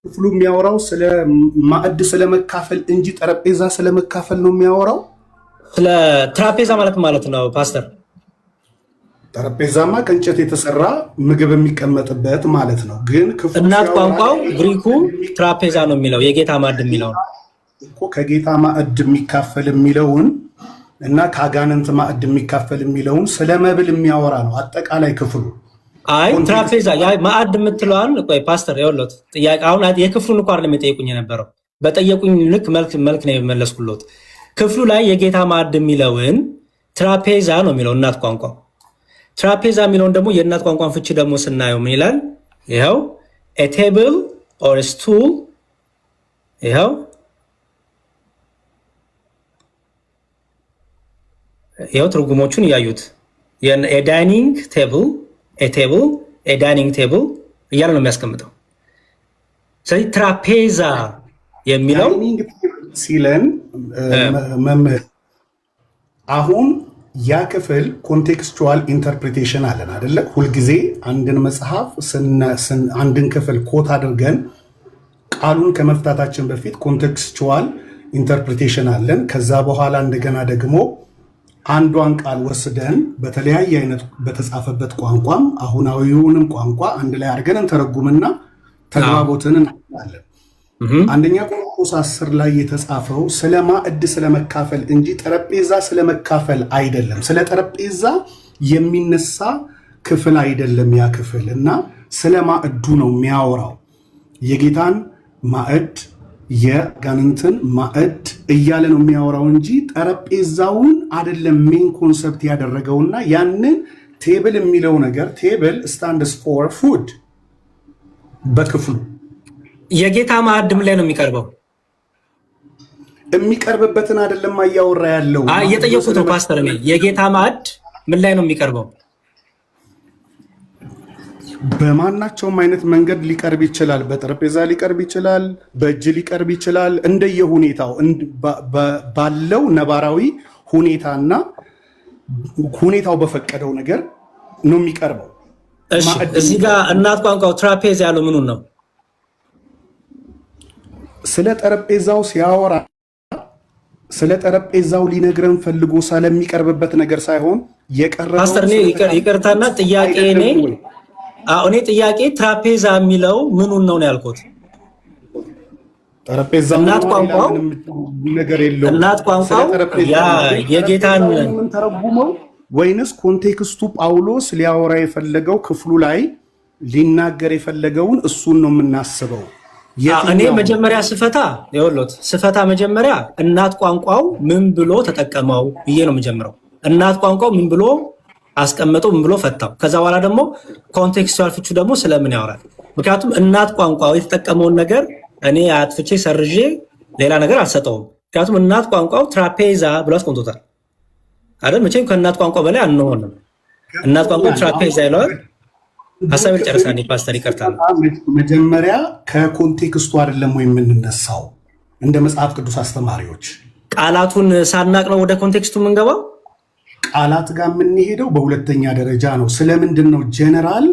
ክፍሉ የሚያወራው ስለ ማዕድ ስለመካፈል እንጂ ጠረጴዛ ስለመካፈል ነው የሚያወራው። ስለ ትራፔዛ ማለት ነው ፓስተር። ጠረጴዛማ ከእንጨት የተሰራ ምግብ የሚቀመጥበት ማለት ነው። ግን ክፍሉ እናት ቋንቋው ግሪኩ ትራፔዛ ነው የሚለው የጌታ ማዕድ የሚለው እኮ ከጌታ ማዕድ የሚካፈል የሚለውን እና ከአጋንንት ማዕድ የሚካፈል የሚለውን ስለ መብል የሚያወራ ነው አጠቃላይ ክፍሉ። አይ ትራፔዛ ያ ማዕድ የምትለዋል። ቆይ ፓስተር ያውለት ጥያቄ አሁን የክፍሉን እንኳን አይደለም የጠየቁኝ የነበረው በጠየቁኝ ልክ መልክ ነው የመለስኩለት። ክፍሉ ላይ የጌታ ማዕድ የሚለውን ትራፔዛ ነው የሚለው እናት ቋንቋ። ትራፔዛ የሚለውን ደግሞ የእናት ቋንቋን ፍቺ ደግሞ ስናየው ምን ይላል? ይኸው a table or a stool ይኸው ትርጉሞቹን እያዩት a dining table a dining table እያለ ነው የሚያስቀምጠው። ስለዚህ ትራፔዛ የሚለው ሲለን መምህር አሁን ያ ክፍል ኮንቴክስቹዋል ኢንተርፕሪቴሽን አለን አይደለ? ሁልጊዜ አንድን መጽሐፍ አንድን ክፍል ኮት አድርገን ቃሉን ከመፍታታችን በፊት ኮንቴክስቹዋል ኢንተርፕሪቴሽን አለን። ከዛ በኋላ እንደገና ደግሞ አንዷን ቃል ወስደን በተለያየ አይነት በተጻፈበት ቋንቋም አሁናዊውንም ቋንቋ አንድ ላይ አድርገን እንተረጉምና ተግባቦትን እናለን። አንደኛ ቆሮንቶስ 10 ላይ የተጻፈው ስለ ማዕድ ስለመካፈል እንጂ ጠረጴዛ ስለመካፈል አይደለም። ስለ ጠረጴዛ የሚነሳ ክፍል አይደለም ያ ክፍል እና ስለ ማዕዱ ነው የሚያወራው። የጌታን ማዕድ የጋንንትን ማዕድ እያለ ነው የሚያወራው እንጂ ጠረጴዛውን አይደለም ሜን ኮንሰፕት ያደረገውና ያንን ቴብል የሚለው ነገር ቴብል ስታንድስ ፎር ፉድ በክፍሉ የጌታ ማዕድም ላይ ነው የሚቀርበው። የሚቀርብበትን አይደለም እያወራ ያለው እየጠየቁት ነው ፓስተር። የጌታ ማዕድ ምን ላይ ነው የሚቀርበው? በማናቸውም አይነት መንገድ ሊቀርብ ይችላል። በጠረጴዛ ሊቀርብ ይችላል፣ በእጅ ሊቀርብ ይችላል። እንደየሁኔታው ባለው ነባራዊ ሁኔታና ሁኔታው በፈቀደው ነገር ነው የሚቀርበው። እዚህ ጋር እናት ቋንቋው ትራፔዝ ያለው ምኑን ነው? ስለ ጠረጴዛው ሲያወራ ስለ ጠረጴዛው ሊነግረን ፈልጎ ስለሚቀርብበት ነገር ሳይሆን የቀረበው ፓስተር ይቅርታና ጥያቄ ነኝ። እኔ ጥያቄ ትራፔዛ የሚለው ምኑን ነው ያልኩት? ጠረጴዛ እናት ቋንቋው ነገር የለውም። እናት ቋንቋው ያ የጌታን ተረጉመው ወይንስ ኮንቴክስቱ ጳውሎስ ሊያወራ የፈለገው ክፍሉ ላይ ሊናገር የፈለገውን እሱን ነው የምናስበው? እኔ መጀመሪያ ስፈታ መጀመሪያ እናት ቋንቋው ምን ብሎ ተጠቀመው ብዬ ነው የምጀምረው። እናት ቋንቋው ምን ብሎ አስቀመጠው፣ ምን ብሎ ፈታው። ከዛ በኋላ ደግሞ ኮንቴክስቹዋል ፍቹ ደግሞ ስለምን ያወራል። ምክንያቱም እናት ቋንቋው የተጠቀመውን ነገር እኔ አጥፍቼ ሰርዤ ሌላ ነገር አልሰጠውም። ምክንያቱም እናት ቋንቋው ትራፔዛ ብሎ አስቀምጦታል አይደል? መቼም ከእናት ቋንቋ በላይ አንሆንም። እናት ቋንቋው ትራፔዛ ይለዋል። ሐሳቤን ጨርሳለሁ ፓስተር ይቅርታል። መጀመሪያ ከኮንቴክስቱ አይደለም ወይ የምንነሳው? እንደ መጽሐፍ ቅዱስ አስተማሪዎች ቃላቱን ሳናቅ ነው ወደ ኮንቴክስቱ የምንገባው። ቃላት ጋር የምንሄደው በሁለተኛ ደረጃ ነው። ስለምንድን ነው ጀነራል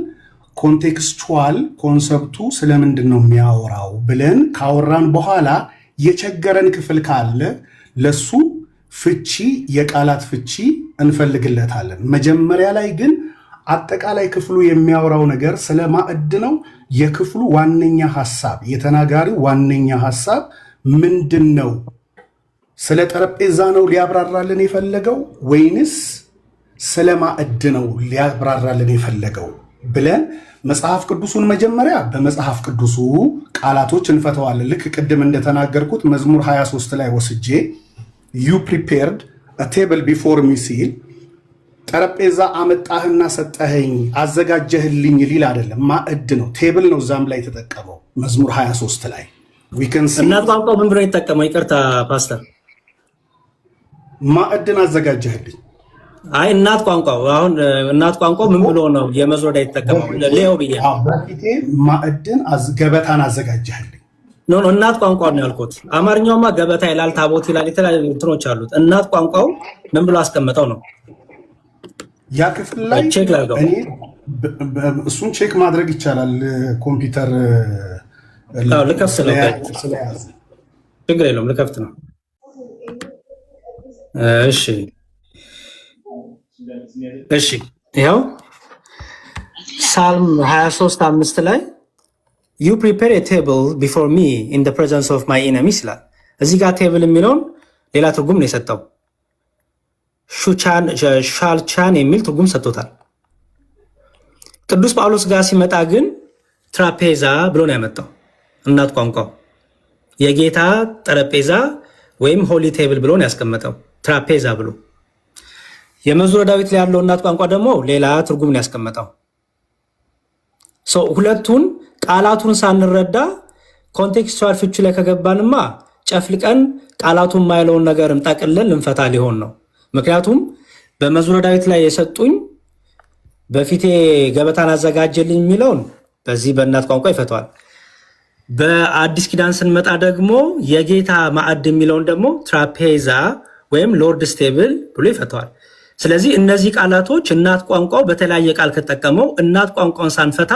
ኮንቴክስቹዋል ኮንሰፕቱ ስለምንድን ነው የሚያወራው ብለን ካወራን በኋላ የቸገረን ክፍል ካለ ለሱ ፍቺ የቃላት ፍቺ እንፈልግለታለን። መጀመሪያ ላይ ግን አጠቃላይ ክፍሉ የሚያወራው ነገር ስለ ማዕድ ነው። የክፍሉ ዋነኛ ሐሳብ የተናጋሪው ዋነኛ ሐሳብ ምንድን ነው? ስለ ጠረጴዛ ነው ሊያብራራልን የፈለገው ወይንስ ስለ ማዕድ ነው ሊያብራራልን የፈለገው ብለን መጽሐፍ ቅዱሱን መጀመሪያ በመጽሐፍ ቅዱሱ ቃላቶች እንፈተዋለን። ልክ ቅድም እንደተናገርኩት መዝሙር 23 ላይ ወስጄ you prepared a table before me ሲል ጠረጴዛ አመጣህና ሰጠኸኝ አዘጋጀህልኝ ሊል አይደለም፣ ማዕድ ነው ቴብል ነው እዛም ላይ የተጠቀመው መዝሙር 23 ላይ እናት ቋንቋው ምን ብሎ የተጠቀመው? ይቅርታ ፓስተር ማዕድን አዘጋጀህልኝ። አይ እናት ቋንቋው አሁን እናት ቋንቋው ምን ብሎ ነው የመዝሙር ላይ የተጠቀመው? ሌው ብዬ በፊቴ ማዕድን ገበታን አዘጋጀህልኝ። ኖ እናት ቋንቋው ነው ያልኩት። አማርኛውማ ገበታ ይላል፣ ታቦት ይላል፣ የተለያዩ እንትኖች አሉት። እናት ቋንቋው ምን ብሎ አስቀመጠው ነው ያ ክፍል ላይ እሱን ቼክ ማድረግ ይቻላል። ኮምፒውተር ልከፍት ነው። ችግር የለውም ልከፍት ነው። እሺ ይኸው ሳልም 23:5 ላይ ዩ ፕሪፔር ኤ ቴብል ቢፎር ሚ ኢን ዘ ፕሬዘንስ ኦፍ ማይ ኢነሚስ ይላል። እዚህ ጋር ቴብል የሚለውን ሌላ ትርጉም ነው የሰጠው። ሻልቻን የሚል ትርጉም ሰጥቶታል። ቅዱስ ጳውሎስ ጋር ሲመጣ ግን ትራፔዛ ብሎ ነው ያመጣው። እናት ቋንቋው የጌታ ጠረጴዛ ወይም ሆሊ ቴብል ብሎ ነው ያስቀመጠው፣ ትራፔዛ ብሎ። የመዝሙረ ዳዊት ላይ ያለው እናት ቋንቋ ደግሞ ሌላ ትርጉም ነው ያስቀመጠው። ሁለቱን ቃላቱን ሳንረዳ ኮንቴክስቹዋል ፍቹ ላይ ከገባንማ ጨፍልቀን ቃላቱን የማይለውን ነገርም ጠቅልለን ልንፈታ ሊሆን ነው። ምክንያቱም በመዝሙረ ዳዊት ላይ የሰጡኝ በፊቴ ገበታን አዘጋጀልኝ የሚለውን በዚህ በእናት ቋንቋ ይፈተዋል። በአዲስ ኪዳን ስንመጣ ደግሞ የጌታ ማዕድ የሚለውን ደግሞ ትራፔዛ ወይም ሎርድስ ቴብል ብሎ ይፈተዋል። ስለዚህ እነዚህ ቃላቶች እናት ቋንቋው በተለያየ ቃል ከተጠቀመው እናት ቋንቋውን ሳንፈታ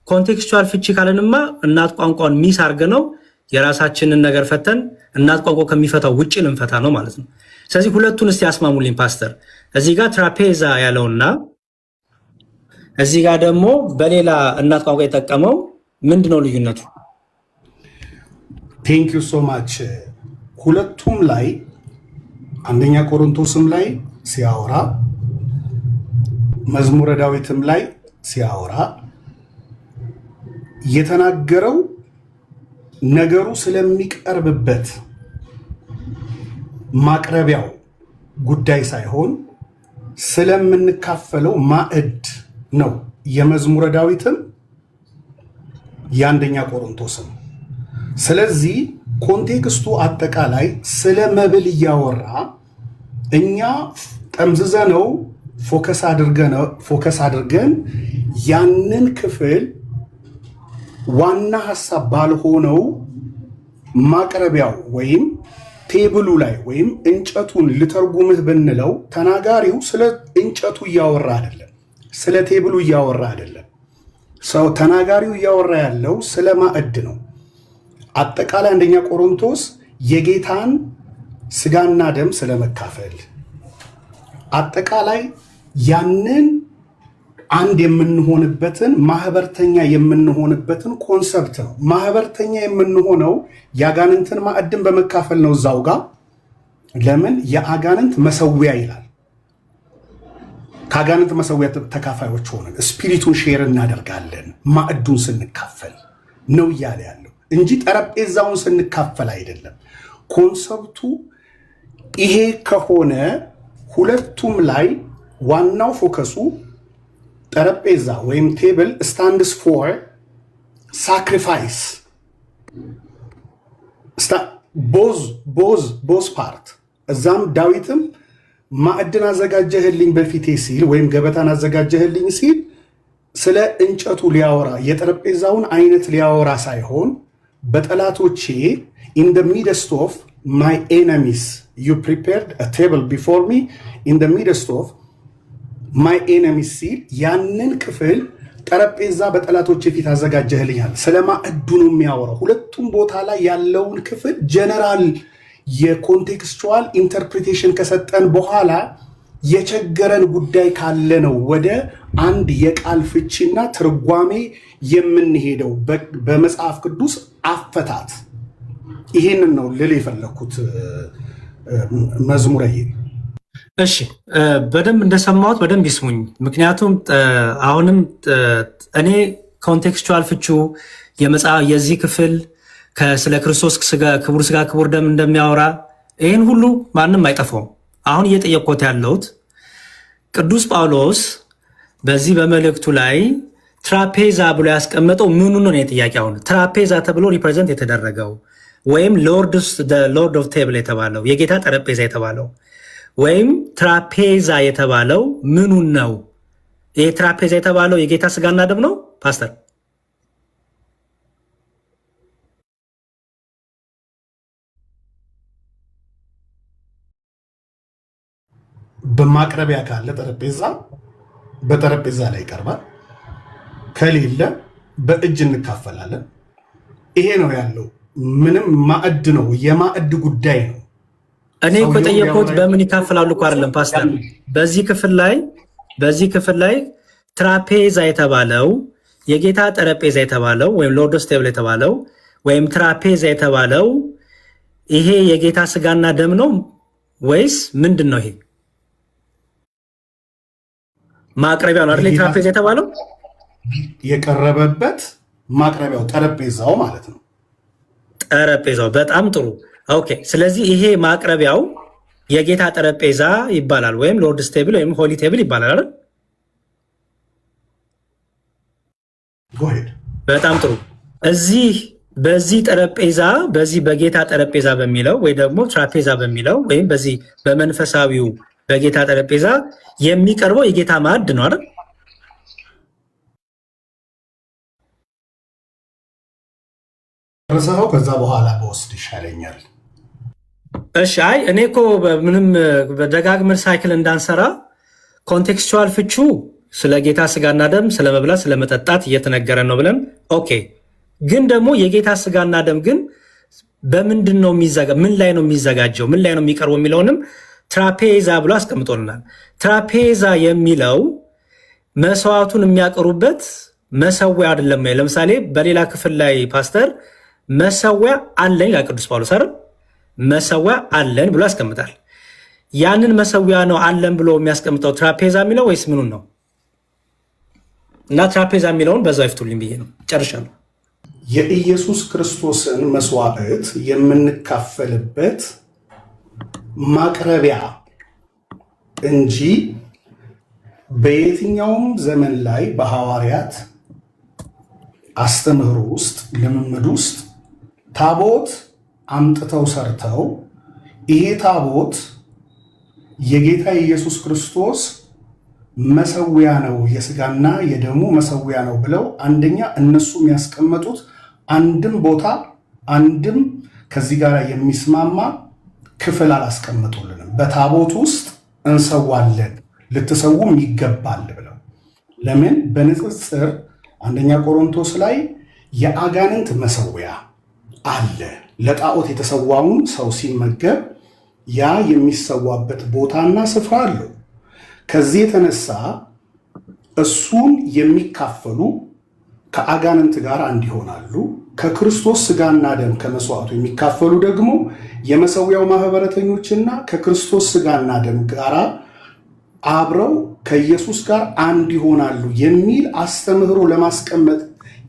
ኮንቴክስቹዋል ፍቺ ካለንማ እናት ቋንቋውን ሚስ አርገ ነው የራሳችንን ነገር ፈተን እናት ቋንቋው ከሚፈታው ውጭ ልንፈታ ነው ማለት ነው። ስለዚህ ሁለቱን እስቲ ያስማሙልኝ ፓስተር። እዚህ ጋር ትራፔዛ ያለውና እዚህ ጋር ደግሞ በሌላ እናት ቋንቋ የጠቀመው ምንድነው ልዩነቱ? ቴንክ ዩ ሶ ማች። ሁለቱም ላይ አንደኛ ቆሮንቶስም ላይ ሲያወራ መዝሙረ ዳዊትም ላይ ሲያወራ የተናገረው ነገሩ ስለሚቀርብበት ማቅረቢያው ጉዳይ ሳይሆን ስለምንካፈለው ማዕድ ነው። የመዝሙረ ዳዊትም የአንደኛ ቆሮንቶስም። ስለዚህ ኮንቴክስቱ አጠቃላይ ስለ መብል እያወራ እኛ ጠምዝዘነው ፎከስ አድርገን ያንን ክፍል ዋና ሐሳብ ባልሆነው ማቅረቢያው ወይም ቴብሉ ላይ ወይም እንጨቱን ልተርጉምህ ብንለው ተናጋሪው ስለ እንጨቱ እያወራ አይደለም፣ ስለ ቴብሉ እያወራ አይደለም። ሰው ተናጋሪው እያወራ ያለው ስለ ማዕድ ነው። አጠቃላይ አንደኛ ቆሮንቶስ የጌታን ስጋና ደም ስለመካፈል አጠቃላይ ያንን አንድ የምንሆንበትን ማህበርተኛ የምንሆንበትን ኮንሰፕት ነው። ማህበርተኛ የምንሆነው የአጋንንትን ማዕድን በመካፈል ነው። እዛው ጋር ለምን የአጋንንት መሰዊያ ይላል። ከአጋንንት መሰዊያ ተካፋዮች ሆነን ስፒሪቱን ሼር እናደርጋለን ማዕዱን ስንካፈል ነው እያለ ያለው እንጂ ጠረጴዛውን ስንካፈል አይደለም። ኮንሰፕቱ ይሄ ከሆነ ሁለቱም ላይ ዋናው ፎከሱ ጠረጴዛ ወይም ቴብል ስታንድስ ፎር ሳክሪፋይስ ቦዝ ፓርት። እዛም ዳዊትም ማዕድን አዘጋጀህልኝ በፊቴ ሲል ወይም ገበታን አዘጋጀህልኝ ሲል ስለ እንጨቱ ሊያወራ የጠረጴዛውን አይነት ሊያወራ ሳይሆን በጠላቶቼ in the midst of my enemies you prepared a table before me in the midst of my enemies ሲል ያንን ክፍል ጠረጴዛ በጠላቶቼ ፊት አዘጋጀህልኛል ስለ ማዕዱ ነው የሚያወራው። ሁለቱም ቦታ ላይ ያለውን ክፍል ጀነራል የኮንቴክስቹዋል ኢንተርፕሪቴሽን ከሰጠን በኋላ የቸገረን ጉዳይ ካለ ነው ወደ አንድ የቃል ፍቺና ትርጓሜ የምንሄደው በመጽሐፍ ቅዱስ አፈታት። ይሄንን ነው ልል የፈለኩት መዝሙረ። እሺ በደንብ እንደሰማሁት በደንብ ይስሙኝ። ምክንያቱም አሁንም እኔ ኮንቴክስቹዋል ፍቹ የዚህ ክፍል ስለ ክርስቶስ ክቡር ስጋ ክቡር ደም እንደሚያወራ ይህን ሁሉ ማንም አይጠፋውም። አሁን እየጠየቅኩት ያለሁት ቅዱስ ጳውሎስ በዚህ በመልእክቱ ላይ ትራፔዛ ብሎ ያስቀመጠው ምኑ ነው? ጥያቄ አሁን ትራፔዛ ተብሎ ሪፕሬዘንት የተደረገው ወይም ሎርድ ኦፍ ቴብል የተባለው የጌታ ጠረጴዛ የተባለው ወይም ትራፔዛ የተባለው ምኑን ነው? ይሄ ትራፔዛ የተባለው የጌታ ስጋና ደም ነው ፓስተር? በማቅረቢያ ካለ ጠረጴዛ በጠረጴዛ ላይ ይቀርባል። ከሌለ በእጅ እንካፈላለን። ይሄ ነው ያለው። ምንም ማዕድ ነው፣ የማዕድ ጉዳይ ነው። እኔ እኮ ጠየቅኩት በምን ይካፈላሉ እኮ አይደለም ፓስተር። በዚህ ክፍል ላይ ትራፔዛ የተባለው የጌታ ጠረጴዛ የተባለው ወይም ሎርድስ ቴብል የተባለው ወይም ትራፔዛ የተባለው ይሄ የጌታ ስጋና ደም ነው ወይስ ምንድን ነው? ይሄ ማቅረቢያው ነው አይደል? ትራፔዛ የተባለው የቀረበበት ማቅረቢያው ጠረጴዛው ማለት ነው። ጠረጴዛው በጣም ጥሩ ኦኬ። ስለዚህ ይሄ ማቅረቢያው የጌታ ጠረጴዛ ይባላል ወይም ሎርድስ ቴብል ወይም ሆሊ ቴብል ይባላል አይደል? በጣም ጥሩ። በዚህ ጠረጴዛ በዚህ በጌታ ጠረጴዛ በሚለው ወይ ደግሞ ትራፔዛ በሚለው ወይም በዚህ በመንፈሳዊው በጌታ ጠረጴዛ የሚቀርበው የጌታ ማዕድ ነው አይደል? ርሰው ከዛ በኋላ በወስድ ይሻለኛል። እሺ አይ እኔ እኮ ምንም በደጋግመን ሳይክል እንዳንሰራ ኮንቴክስቹዋል ፍቹ ስለ ጌታ ስጋና ደም ስለ መብላት ስለ መጠጣት እየተነገረ ነው ብለን ኦኬ። ግን ደግሞ የጌታ ስጋና ደም ግን በምንድን ነው ምን ላይ ነው የሚዘጋጀው ምን ላይ ነው የሚቀርበው የሚለውንም ትራፔዛ ብሎ አስቀምጦልናል። ትራፔዛ የሚለው መስዋዕቱን የሚያቀርቡበት መሰዊያ አይደለም። ለምሳሌ በሌላ ክፍል ላይ ፓስተር መሰዊያ አለኝ ቅዱስ ጳውሎስ አይደል መሰዊያ አለን ብሎ ያስቀምጣል። ያንን መሰዊያ ነው አለን ብሎ የሚያስቀምጠው ትራፔዛ የሚለው ወይስ ምኑን ነው? እና ትራፔዛ የሚለውን በዛው ይፍቱልኝ ብዬ ነው። ጨርሻለሁ። የኢየሱስ ክርስቶስን መስዋዕት የምንካፈልበት ማቅረቢያ እንጂ በየትኛውም ዘመን ላይ በሐዋርያት አስተምህሮ ውስጥ ልምምድ ውስጥ ታቦት አምጥተው ሰርተው ይሄ ታቦት የጌታ የኢየሱስ ክርስቶስ መሰዊያ ነው የስጋና የደሙ መሰዊያ ነው ብለው አንደኛ እነሱ የሚያስቀመጡት አንድም ቦታ አንድም ከዚህ ጋር የሚስማማ ክፍል አላስቀምጡልንም። በታቦት ውስጥ እንሰዋለን ልትሰውም ይገባል ብለው ለምን በንጽጽር አንደኛ ቆሮንቶስ ላይ የአጋንንት መሰዊያ አለ። ለጣዖት የተሰዋውን ሰው ሲመገብ ያ የሚሰዋበት ቦታና ስፍራ አለው። ከዚህ የተነሳ እሱን የሚካፈሉ ከአጋንንት ጋር አንድ ይሆናሉ። ከክርስቶስ ስጋና ደም ከመስዋዕቱ የሚካፈሉ ደግሞ የመሰዊያው ማህበረተኞችና ከክርስቶስ ስጋና ደም ጋር አብረው ከኢየሱስ ጋር አንድ ይሆናሉ የሚል አስተምህሮ ለማስቀመጥ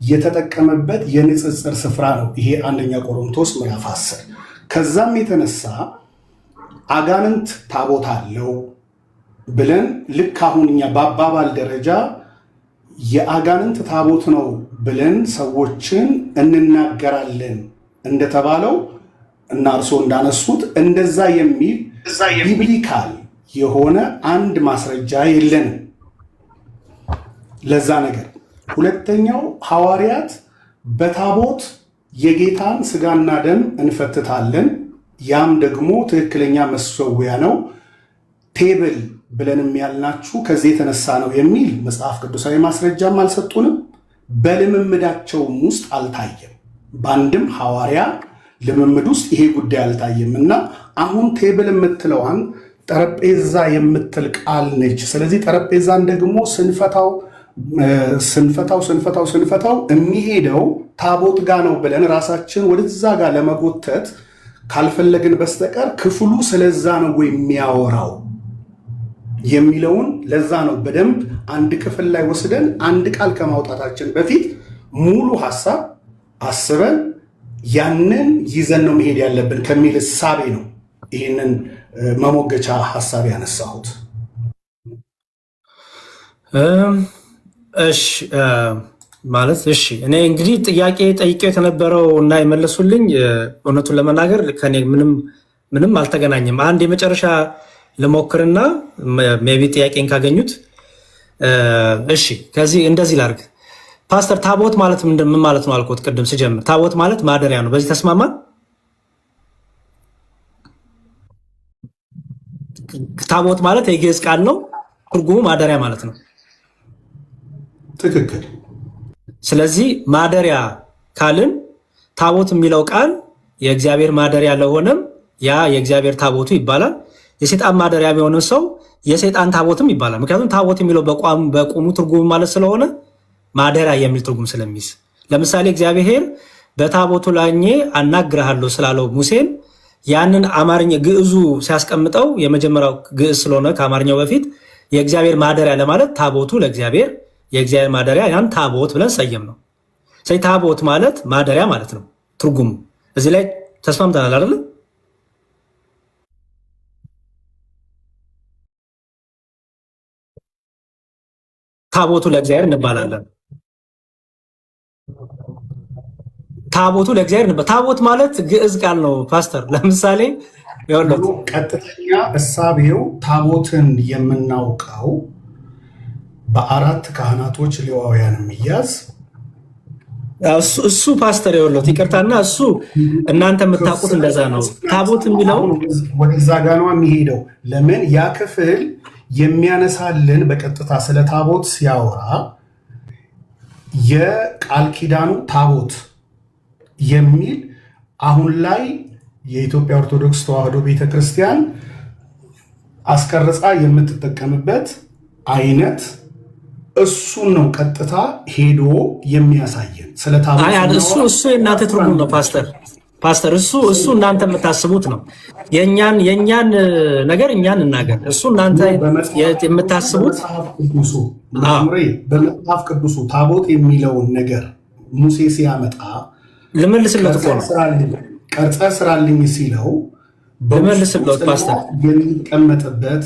የተጠቀመበት የንጽጽር ስፍራ ነው ይሄ አንደኛ ቆሮንቶስ ምዕራፍ 10። ከዛም የተነሳ አጋንንት ታቦት አለው ብለን ልክ አሁን እኛ በአባባል ደረጃ የአጋንንት ታቦት ነው ብለን ሰዎችን እንናገራለን እንደተባለው እና እርሶ እንዳነሱት እንደዛ የሚል ቢብሊካል የሆነ አንድ ማስረጃ የለንም ለዛ ነገር። ሁለተኛው ሐዋርያት በታቦት የጌታን ስጋና ደም እንፈትታለን፣ ያም ደግሞ ትክክለኛ መሰዊያ ነው ቴብል ብለንም ያልናችሁ ከዚህ የተነሳ ነው የሚል መጽሐፍ ቅዱሳዊ ማስረጃም አልሰጡንም። በልምምዳቸውም ውስጥ አልታየም። በአንድም ሐዋርያ ልምምድ ውስጥ ይሄ ጉዳይ አልታየም እና አሁን ቴብል የምትለዋን ጠረጴዛ የምትል ቃል ነች። ስለዚህ ጠረጴዛን ደግሞ ስንፈታው የሚሄደው ታቦት ጋ ነው ብለን ራሳችን ወደዛ ጋር ለመጎተት ካልፈለግን በስተቀር ክፍሉ ስለዛ ነው የሚያወራው የሚለውን ለዛ ነው በደንብ አንድ ክፍል ላይ ወስደን አንድ ቃል ከማውጣታችን በፊት ሙሉ ሐሳብ አስበን ያንን ይዘን ነው መሄድ ያለብን ከሚል እሳቤ ነው ይህንን መሞገቻ ሐሳብ ያነሳሁት። እሺ እኔ እንግዲህ ጥያቄ ጠይቄው የተነበረው እና የመለሱልኝ እውነቱን ለመናገር ከኔ ምንም አልተገናኘም። አንድ የመጨረሻ ልሞክርና ሜቢ ጥያቄን ካገኙት እሺ። ከዚህ እንደዚህ ላድርግ። ፓስተር ታቦት ማለት ምን ማለት ነው አልኩት ቅድም ስጀምር። ታቦት ማለት ማደሪያ ነው። በዚህ ተስማማን? ታቦት ማለት የግዕዝ ቃል ነው። ትርጉሙ ማደሪያ ማለት ነው። ትክክል። ስለዚህ ማደሪያ ካልን ታቦት የሚለው ቃል የእግዚአብሔር ማደሪያ ለሆነም ያ የእግዚአብሔር ታቦቱ ይባላል። የሰይጣን ማደሪያ የሆነ ሰው የሰይጣን ታቦትም ይባላል። ምክንያቱም ታቦት የሚለው በቁሙ ትርጉም ማለት ስለሆነ ማደሪያ የሚል ትርጉም ስለሚይዝ፣ ለምሳሌ እግዚአብሔር በታቦቱ ላይ አናግርሃለሁ ስላለው ሙሴን ያንን አማርኛ ግዕዙ ሲያስቀምጠው የመጀመሪያው ግዕዝ ስለሆነ ከአማርኛው በፊት የእግዚአብሔር ማደሪያ ለማለት ታቦቱ ለእግዚአብሔር የእግዚአብሔር ማደሪያ ያን ታቦት ብለን ሰየም ነው። ስለዚህ ታቦት ማለት ማደሪያ ማለት ነው ትርጉሙ። እዚህ ላይ ተስማምተናል አይደል? ታቦቱ ለእግዚአብሔር እንባላለን። ታቦቱ ለእግዚአብሔር ታቦት ማለት ግዕዝ ቃል ነው ፓስተር። ለምሳሌ ቀጥተኛ እሳቤው ታቦትን የምናውቀው በአራት ካህናቶች ሌዋውያን የሚያዝ እሱ ፓስተር የወለት ይቅርታና እሱ እናንተ የምታውቁት እንደዛ ነው። ታቦት የሚለው ወደዛ ጋ ነው የሚሄደው። ለምን ያ ክፍል የሚያነሳልን በቀጥታ ስለ ታቦት ሲያወራ የቃል ኪዳኑ ታቦት የሚል አሁን ላይ የኢትዮጵያ ኦርቶዶክስ ተዋሕዶ ቤተክርስቲያን አስቀርጻ የምትጠቀምበት አይነት እሱን ነው ቀጥታ ሄዶ የሚያሳየን ስለ ታቦት። እሱ የእናንተ ትርጉም ነው ፓስተር። እሱ እናንተ የምታስቡት ነው። የእኛን ነገር እኛን እናገር። እሱ እናንተ የምታስቡት በመጽሐፍ ቅዱሱ ታቦት የሚለውን ነገር ሙሴ ሲያመጣ ልመልስለት እኮ ነው። ቀርጸ ስራልኝ ሲለው ልመልስለት ፓስተር የሚቀመጥበት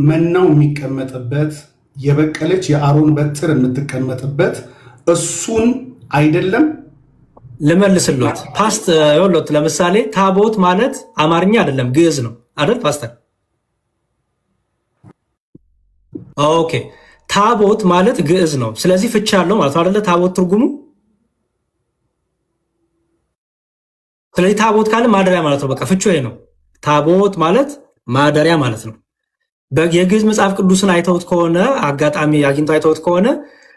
መናው የሚቀመጥበት የበቀለች የአሮን በትር የምትቀመጥበት እሱን አይደለም። ልመልስሎት ፓስተር ለምሳሌ ታቦት ማለት አማርኛ አይደለም ግዕዝ ነው አይደል ፓስተር? ኦኬ ታቦት ማለት ግዕዝ ነው። ስለዚህ ፍቻ አለው ማለት አይደለ? ታቦት ትርጉሙ ስለዚህ ታቦት ካለ ማደሪያ ማለት ነው። በቃ ፍቹ ይሄ ነው። ታቦት ማለት ማደሪያ ማለት ነው። የግዕዝ መጽሐፍ ቅዱስን አይተውት ከሆነ አጋጣሚ አግኝተው አይተውት ከሆነ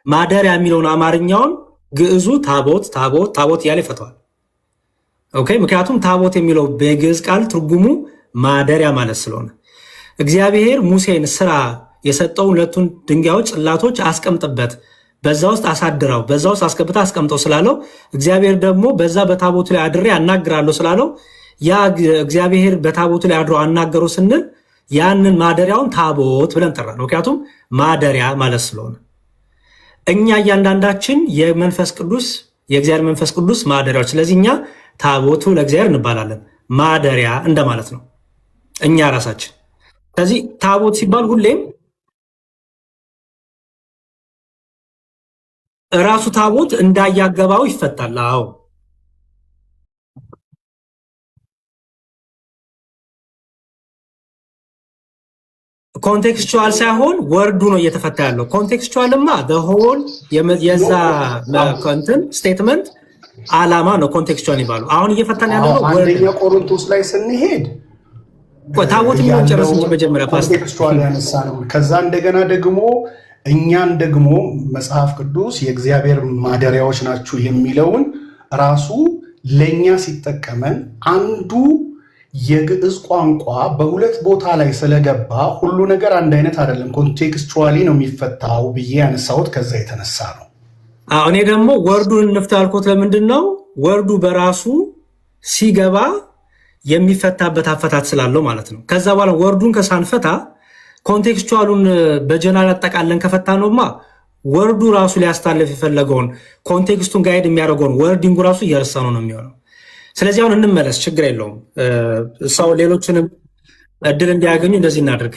ማደሪያ የሚለውን አማርኛውን ግዕዙ ታቦት እያለ ይፈተዋል። ኦኬ ምክንያቱም ታቦት የሚለው በግዕዝ ቃል ትርጉሙ ማደሪያ ማለት ስለሆነ እግዚአብሔር ሙሴን ስራ የሰጠውን ሁለቱን ድንጋዮች ጽላቶች አስቀምጥበት፣ በዛ ውስጥ አሳድረው፣ በዛ ውስጥ አስገብታ አስቀምጠው ስላለው እግዚአብሔር ደግሞ በዛ በታቦቱ ላይ አድሬ አናግራለሁ ስላለው ያ እግዚአብሔር በታቦቱ ላይ አድሮ አናገሩ ስንል ያንን ማደሪያውን ታቦት ብለን ጠራ ነው። ምክንያቱም ማደሪያ ማለት ስለሆነ እኛ እያንዳንዳችን የመንፈስ ቅዱስ የእግዚአብሔር መንፈስ ቅዱስ ማደሪያዎች፣ ስለዚህ እኛ ታቦቱ ለእግዚአብሔር እንባላለን። ማደሪያ እንደማለት ነው እኛ ራሳችን። ስለዚህ ታቦት ሲባል ሁሌም ራሱ ታቦት እንዳያገባው ይፈታል። አዎ ኮንቴክስቹዋል ሳይሆን ወርዱ ነው እየተፈታ ያለው። ኮንቴክስቹዋልማ ሆል የዛ ኮንተንት ስቴትመንት አላማ ነው ኮንቴክስቹዋል ይባሉ። አሁን እየፈታን ያለው አንደኛ ቆሮንቶስ ላይ ስንሄድ ታቦት የሚሆን ጨረስ እንጂ መጀመሪያ ኮንቴክስቹዋል ያነሳ ነው። ከዛ እንደገና ደግሞ እኛን ደግሞ መጽሐፍ ቅዱስ የእግዚአብሔር ማደሪያዎች ናችሁ የሚለውን ራሱ ለእኛ ሲጠቀመን አንዱ የግዕዝ ቋንቋ በሁለት ቦታ ላይ ስለገባ ሁሉ ነገር አንድ አይነት አይደለም፣ ኮንቴክስቹዋሊ ነው የሚፈታው ብዬ ያነሳሁት ከዛ የተነሳ ነው። እኔ ደግሞ ወርዱን እንፍታ ያልኩት ለምንድን ነው? ወርዱ በራሱ ሲገባ የሚፈታበት አፈታት ስላለው ማለት ነው። ከዛ በኋላ ወርዱን ከሳንፈታ ኮንቴክስቹዋሉን በጀነራል አጠቃለን ከፈታ ነውማ ወርዱ ራሱ ሊያስተላልፍ የፈለገውን ኮንቴክስቱን ጋይድ የሚያደርገውን ወርዲንጉ ራሱ እየረሳ ነው የሚሆነው። ስለዚህ አሁን እንመለስ፣ ችግር የለውም። ሰው ሌሎችንም እድል እንዲያገኙ እንደዚህ እናድርግ።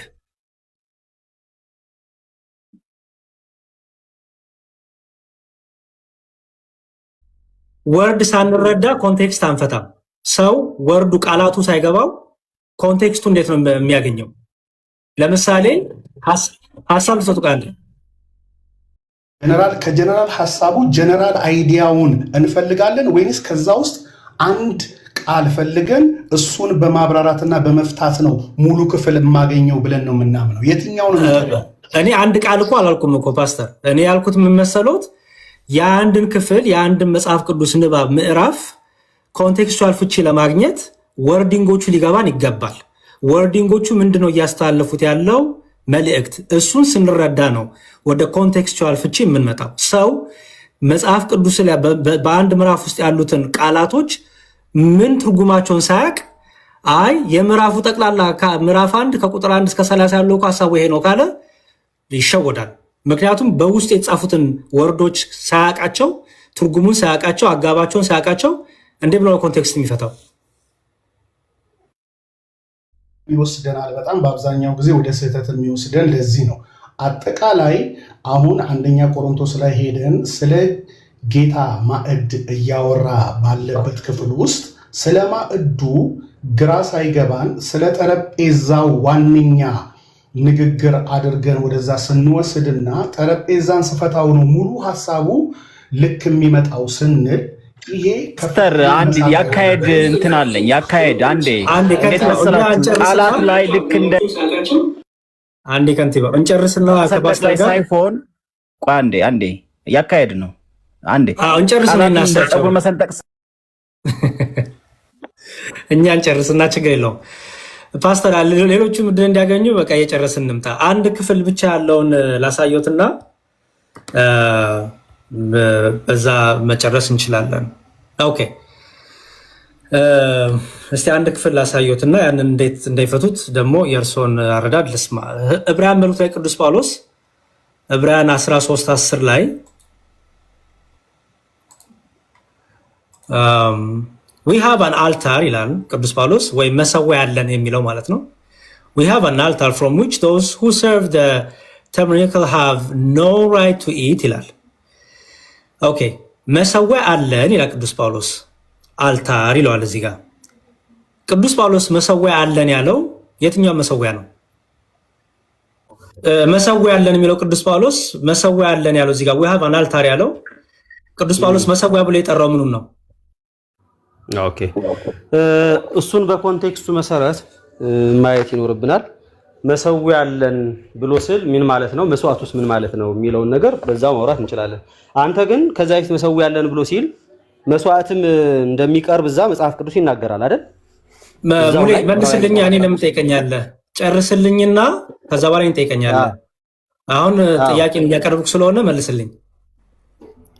ወርድ ሳንረዳ ኮንቴክስት አንፈታም። ሰው ወርዱ ቃላቱ ሳይገባው ኮንቴክስቱ እንዴት ነው የሚያገኘው? ለምሳሌ ሀሳብ ልሰጡ ቃል ከጀነራል ሀሳቡ ጀነራል አይዲያውን እንፈልጋለን ወይንስ ከዛ ውስጥ አንድ ቃል ፈልገን እሱን በማብራራትና በመፍታት ነው ሙሉ ክፍል የማገኘው ብለን ነው የምናምነው? የትኛው ነው? እኔ አንድ ቃል እኮ አላልኩም እኮ ፓስተር። እኔ ያልኩት ምን መሰሎት? የአንድን ክፍል የአንድን መጽሐፍ ቅዱስ ንባብ ምዕራፍ ኮንቴክስቹዋል ፍቺ ለማግኘት ወርዲንጎቹ ሊገባን ይገባል። ወርዲንጎቹ ምንድነው እያስተላለፉት ያለው መልእክት? እሱን ስንረዳ ነው ወደ ኮንቴክስቹዋል ፍቺ የምንመጣው። ሰው መጽሐፍ ቅዱስ ላይ በአንድ ምዕራፍ ውስጥ ያሉትን ቃላቶች ምን ትርጉማቸውን ሳያቅ አይ የምዕራፉ ጠቅላላ ምዕራፍ 1 ከቁጥር 1 እስከ 30 ያለው ሐሳቡ ይሄ ነው ካለ ይሸወዳል። ምክንያቱም በውስጥ የተጻፉትን ወርዶች ሳያቃቸው፣ ትርጉሙን ሳያቃቸው፣ አጋባቸውን ሳያቃቸው እንዴ ብሎ ኮንቴክስት የሚፈታው ይወስደናል። በጣም በአብዛኛው ጊዜ ወደ ስህተት የሚወስደን ለዚህ ነው። አጠቃላይ አሁን አንደኛ ቆሮንቶስ ላይ ሄደን ስለ ጌታ ማዕድ እያወራ ባለበት ክፍል ውስጥ ስለ ማዕዱ ግራ ሳይገባን ስለ ጠረጴዛው ዋነኛ ንግግር አድርገን ወደዛ ስንወስድና ጠረጴዛን ስፈታው ነው ሙሉ ሐሳቡ ልክ የሚመጣው ስንል ይሄ ከፍተር አንድ ያካሄድ እንትን አለኝ። ያካሄድ አንዴ ቃላት ላይ ልክ እንደ አንዴ ከንቲባ እንጨርስና ከፓስተር ጋር ሳይሆን ቆይ አንዴ ያካሄድ ነው። አንዴ እንጨርስና እናስተካክል መሰንጠቅ እኛ እንጨርስና ችግር የለውም። ፓስተር ሌሎቹ ምድር እንዲያገኙ በቃ እየጨረስን እንምጣ። አንድ ክፍል ብቻ ያለውን ላሳየውትና በዛ መጨረስ እንችላለን። ኦኬ እስቲ አንድ ክፍል ላሳየውትና ያንን እንዴት እንዳይፈቱት ደግሞ የእርሶን አረዳድ ልስማ። ዕብራውያን መልእክት ላይ ቅዱስ ጳውሎስ ዕብራውያን 13:10 ላይ we have an altar ይላል ቅዱስ ጳውሎስ፣ ወይ መሰዊያ ያለን የሚለው ማለት ነው። we have an altar from which those who serve the tabernacle have no right to eat ይላል። ኦኬ መሰዊያ አለን ይላል ቅዱስ ጳውሎስ፣ አልታር ይለዋል እዚህ ጋር። ቅዱስ ጳውሎስ መሰዊያ አለን ያለው የትኛው መሰዊያ ነው? መሰዊያ አለን የሚለው ቅዱስ ጳውሎስ መሰዊያ አለን ያለው እዚህ ጋር we have an altar ያለው ቅዱስ ጳውሎስ መሰዊያ ብሎ የጠራው ምኑን ነው? ኦኬ እሱን በኮንቴክስቱ መሰረት ማየት ይኖርብናል። መሰዊያ አለን ብሎ ስል ምን ማለት ነው፣ መስዋዕቱስ ምን ማለት ነው የሚለውን ነገር በዛው ማውራት እንችላለን። አንተ ግን ከዛ በፊት መሰዊያ አለን ብሎ ሲል መስዋዕትም እንደሚቀርብ እዛ መጽሐፍ ቅዱስ ይናገራል አይደል? ሙሌ መልስልኝ። እኔ ለምን ጠይቀኛለህ? ጨርስልኝና ከዛ በኋላ እንጠይቀኛለህ። አሁን ጥያቄን እያቀረብኩ ስለሆነ መልስልኝ።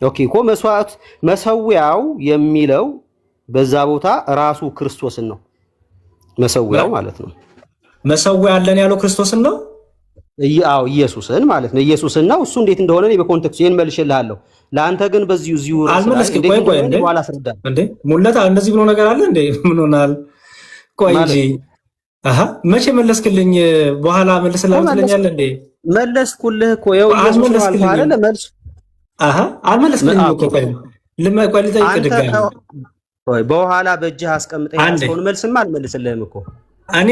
ኦኬ እኮ መስዋዕት መሰዊያው የሚለው በዛ ቦታ ራሱ ክርስቶስን ነው መሰዊያው ማለት ነው። መሰዊያ አለን ያለው ክርስቶስን ነው። አዎ ኢየሱስን ማለት ነው። ኢየሱስን ነው። እሱ እንዴት እንደሆነ እኔ በኮንቴክስቱ ይሄን መልሼልሃለሁ። ለአንተ ግን በዚሁ አልመለስክ። ቆይ እንዴ ሙለታ እንደዚህ ብሎ ነገር አለ እንዴ? ምን ሆናል? ቆይ እንጂ መቼ መለስክልኝ? በኋላ መልስልሃለሁ ትለኛለህ እንዴ? መለስኩልህ እኮ ይኸው ኢየሱስ ነው አልኩህ አይደል? መልስ አልመለስክልኝ እኮ። ቆይ ልጠይቅህ ድጋሚ። ቆይ በኋላ በእጅህ አስቀምጠህ ያስከውን መልስማ አልመልስልህም እኮ እኔ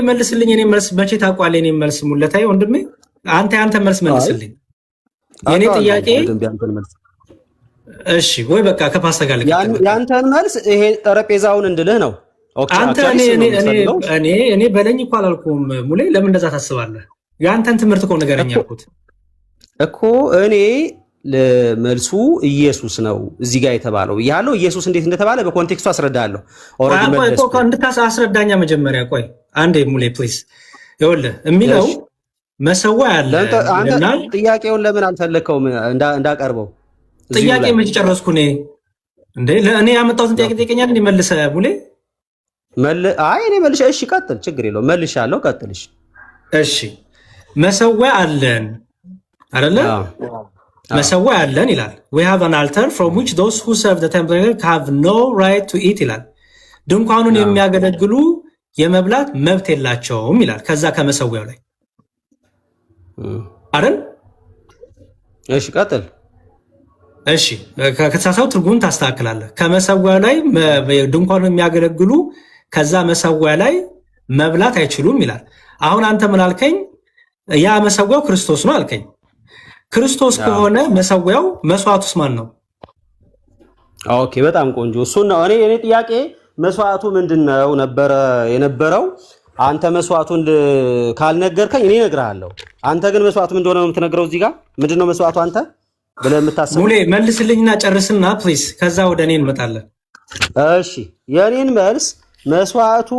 መልስልኝ። እኔ መልስ መቼ ታውቋለህ? እኔ መልስ ሙለታዬ ወንድሜ፣ አንተ መልስ መልስልኝ። የኔ ጥያቄ እሺ ወይ በቃ ከፓስታ ጋር ያንተን መልስ ይሄ ጠረጴዛውን እንድልህ ነው። ኦኬ አንተ እኔ በለኝ እኮ አላልኩም ሙሌ። ለምን እንደዛ ታስባለህ? ያንተን ትምህርት እኮ ንገረኝ አልኩት እኮ እኔ ለመልሱ ኢየሱስ ነው እዚህ ጋር የተባለው ያለው። ኢየሱስ እንዴት እንደተባለ በኮንቴክስቱ አስረዳለሁ። ኦሬዲ መልስ እኮ እንድታስረዳኛ መጀመሪያ ቆይ አንዴ ሙሌ ፕሊዝ። ይኸውልህ የሚለው መሰዊያ አለ እና ጥያቄውን ለምን አልፈለከውም እንዳቀርበው? ጥያቄ መቼ ጨረስኩ እኔ እንዴ? ለእኔ ያመጣሁትን ጥያቄ ጠይቀኛል እንዴ? መልሰ ሙሌ አይ እኔ መልሼ እሺ ቀጥል፣ ችግር የለውም መልሻለሁ፣ ቀጥልሽ። እሺ መሰዊያ አለን አይደለ? መሰዊያ አለን ይላል። we have an altar from which those who serve the temple have no right to eat ይላል። ድንኳኑን የሚያገለግሉ የመብላት መብት የላቸውም ይላል። ከዛ ከመሰዊያው ላይ አይደል? እሺ ቀጥል። እሺ ከተሳሳው ትርጉሙን ታስተካክላለህ። ከመሰዊያው ላይ ድንኳኑን የሚያገለግሉ ከዛ መሰዊያ ላይ መብላት አይችሉም ይላል። አሁን አንተ ምን አልከኝ? ያ መሰዊያው ክርስቶስ ነው አልከኝ። ክርስቶስ ከሆነ መሰዊያው መስዋዕቱስ ማን ነው? ኦኬ በጣም ቆንጆ። እሱ ነው እኔ ጥያቄ መስዋዕቱ ምንድነው ነበረ የነበረው። አንተ መስዋዕቱን ካልነገርከኝ እኔ እነግርሃለሁ። አንተ ግን መስዋዕቱ ምን እንደሆነ ነው የምትነግረው። እዚህ ጋር ምንድነው መስዋዕቱ? አንተ ብለህ የምታስበው? ሙሌ መልስልኝና ጨርስና ፕሊዝ፣ ከዛ ወደ እኔ እንመጣለን። እሺ የኔን መልስ መስዋዕቱ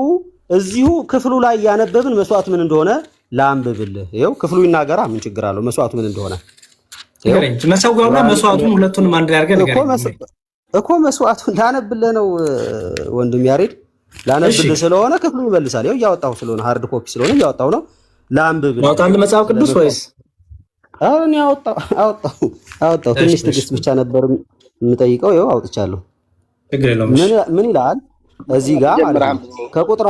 እዚሁ ክፍሉ ላይ ያነበብን መስዋዕት ምን እንደሆነ ላንብብልህ። ይኸው ክፍሉ ይናገራ፣ ምን ችግር አለው? መስዋዕቱ ምን እንደሆነ መሰዊያውና መስዋዕቱን ሁለቱንም አንድ ላይ አድርገህ ንገረኝ እኮ። መስዋዕቱን ላነብልህ ነው ወንድም ያሬድ፣ ላነብልህ ስለሆነ ክፍሉ ይመልሳል። ይኸው እያወጣሁ ስለሆነ ሃርድ ኮፒ ስለሆነ እያወጣሁ ነው። ላንብብልህ። ያወጣልህ መጽሐፍ ቅዱስ ወይስ? አሁን አወጣሁ። ትንሽ ትዕግስት ብቻ ነበር የምጠይቀው። ይኸው አውጥቻለሁ። ምን ይላል እዚህ ጋር ማለት ነው? ከቁጥር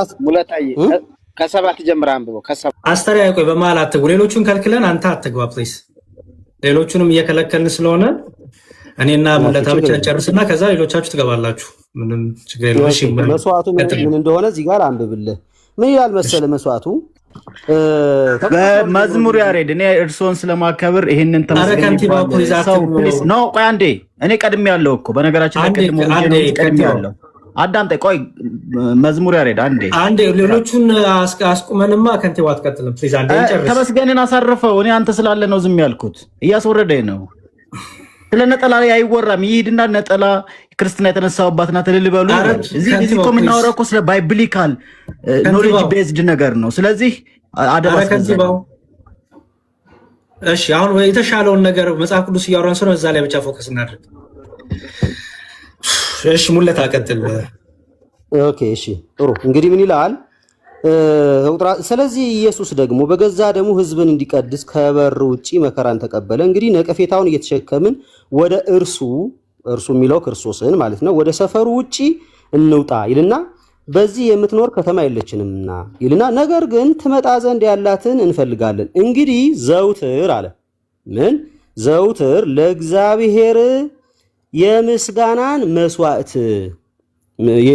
ከሰባት ጀምረህ አንብበው። አስተርያይ ቆይ፣ በመሀል አትግቡ። ሌሎቹን ከልክለን አንተ አትግባ ፕሊዝ። ሌሎቹንም እየከለከልን ስለሆነ እኔና ሙለታ ብቻ እንጨርስና ከዛ ሌሎቻችሁ ትገባላችሁ። ምንም ችግር የለውም። እሺ መስዋዕቱ ምን እንደሆነ እዚህ ጋር አንብብልህ። ምን ይላል መሰለ መስዋዕቱ በመዝሙር ያሬድ፣ እኔ እርሶን ስለማከብር ይሄንን ተመስገን ነው። ቆይ አንዴ፣ እኔ ቀድሜ ያለው እኮ በነገራችን ላይ ቀድሜ ያለው አዳምጠኝ። ቆይ መዝሙር ያሬድ አንዴ ሌሎቹን አስቁመንማ ከንቲባ አትቀጥልም ፕሊዝ። አንዴ እንጨርስ። ተመስገንን አሳርፈው። እኔ አንተ ስላለ ነው ዝም ያልኩት። እያስወረደኝ ነው። ስለ ነጠላ ላይ አይወራም። ይሄድና ነጠላ ክርስትና የተነሳውባትና ትልል በሉ። እዚህ እኮ የምናወራው እኮ ስለ ባይብሊካል ኖሌጅ ቤዝድ ነገር ነው። ስለዚህ አደራ ከንቲባው። እሺ አሁን የተሻለውን ነገር መጽሐፍ ቅዱስ እያወራን ስለሆነ እዛ ላይ ብቻ ፎከስ እናድርግ። እሺ ሙለታ ቀጥል። ኦኬ እሺ ጥሩ። እንግዲህ ምን ይላል? ስለዚህ ኢየሱስ ደግሞ በገዛ ደሙ ሕዝብን እንዲቀድስ ከበር ውጪ መከራን ተቀበለ። እንግዲህ ነቀፌታውን እየተሸከምን ወደ እርሱ የሚለው ክርስቶስን ማለት ነው፣ ወደ ሰፈሩ ውጪ እንውጣ ይልና በዚህ የምትኖር ከተማ የለችንምና ይልና ነገር ግን ትመጣ ዘንድ ያላትን እንፈልጋለን። እንግዲህ ዘውትር አለ ምን ዘውትር ለእግዚአብሔር የምስጋናን መስዋዕት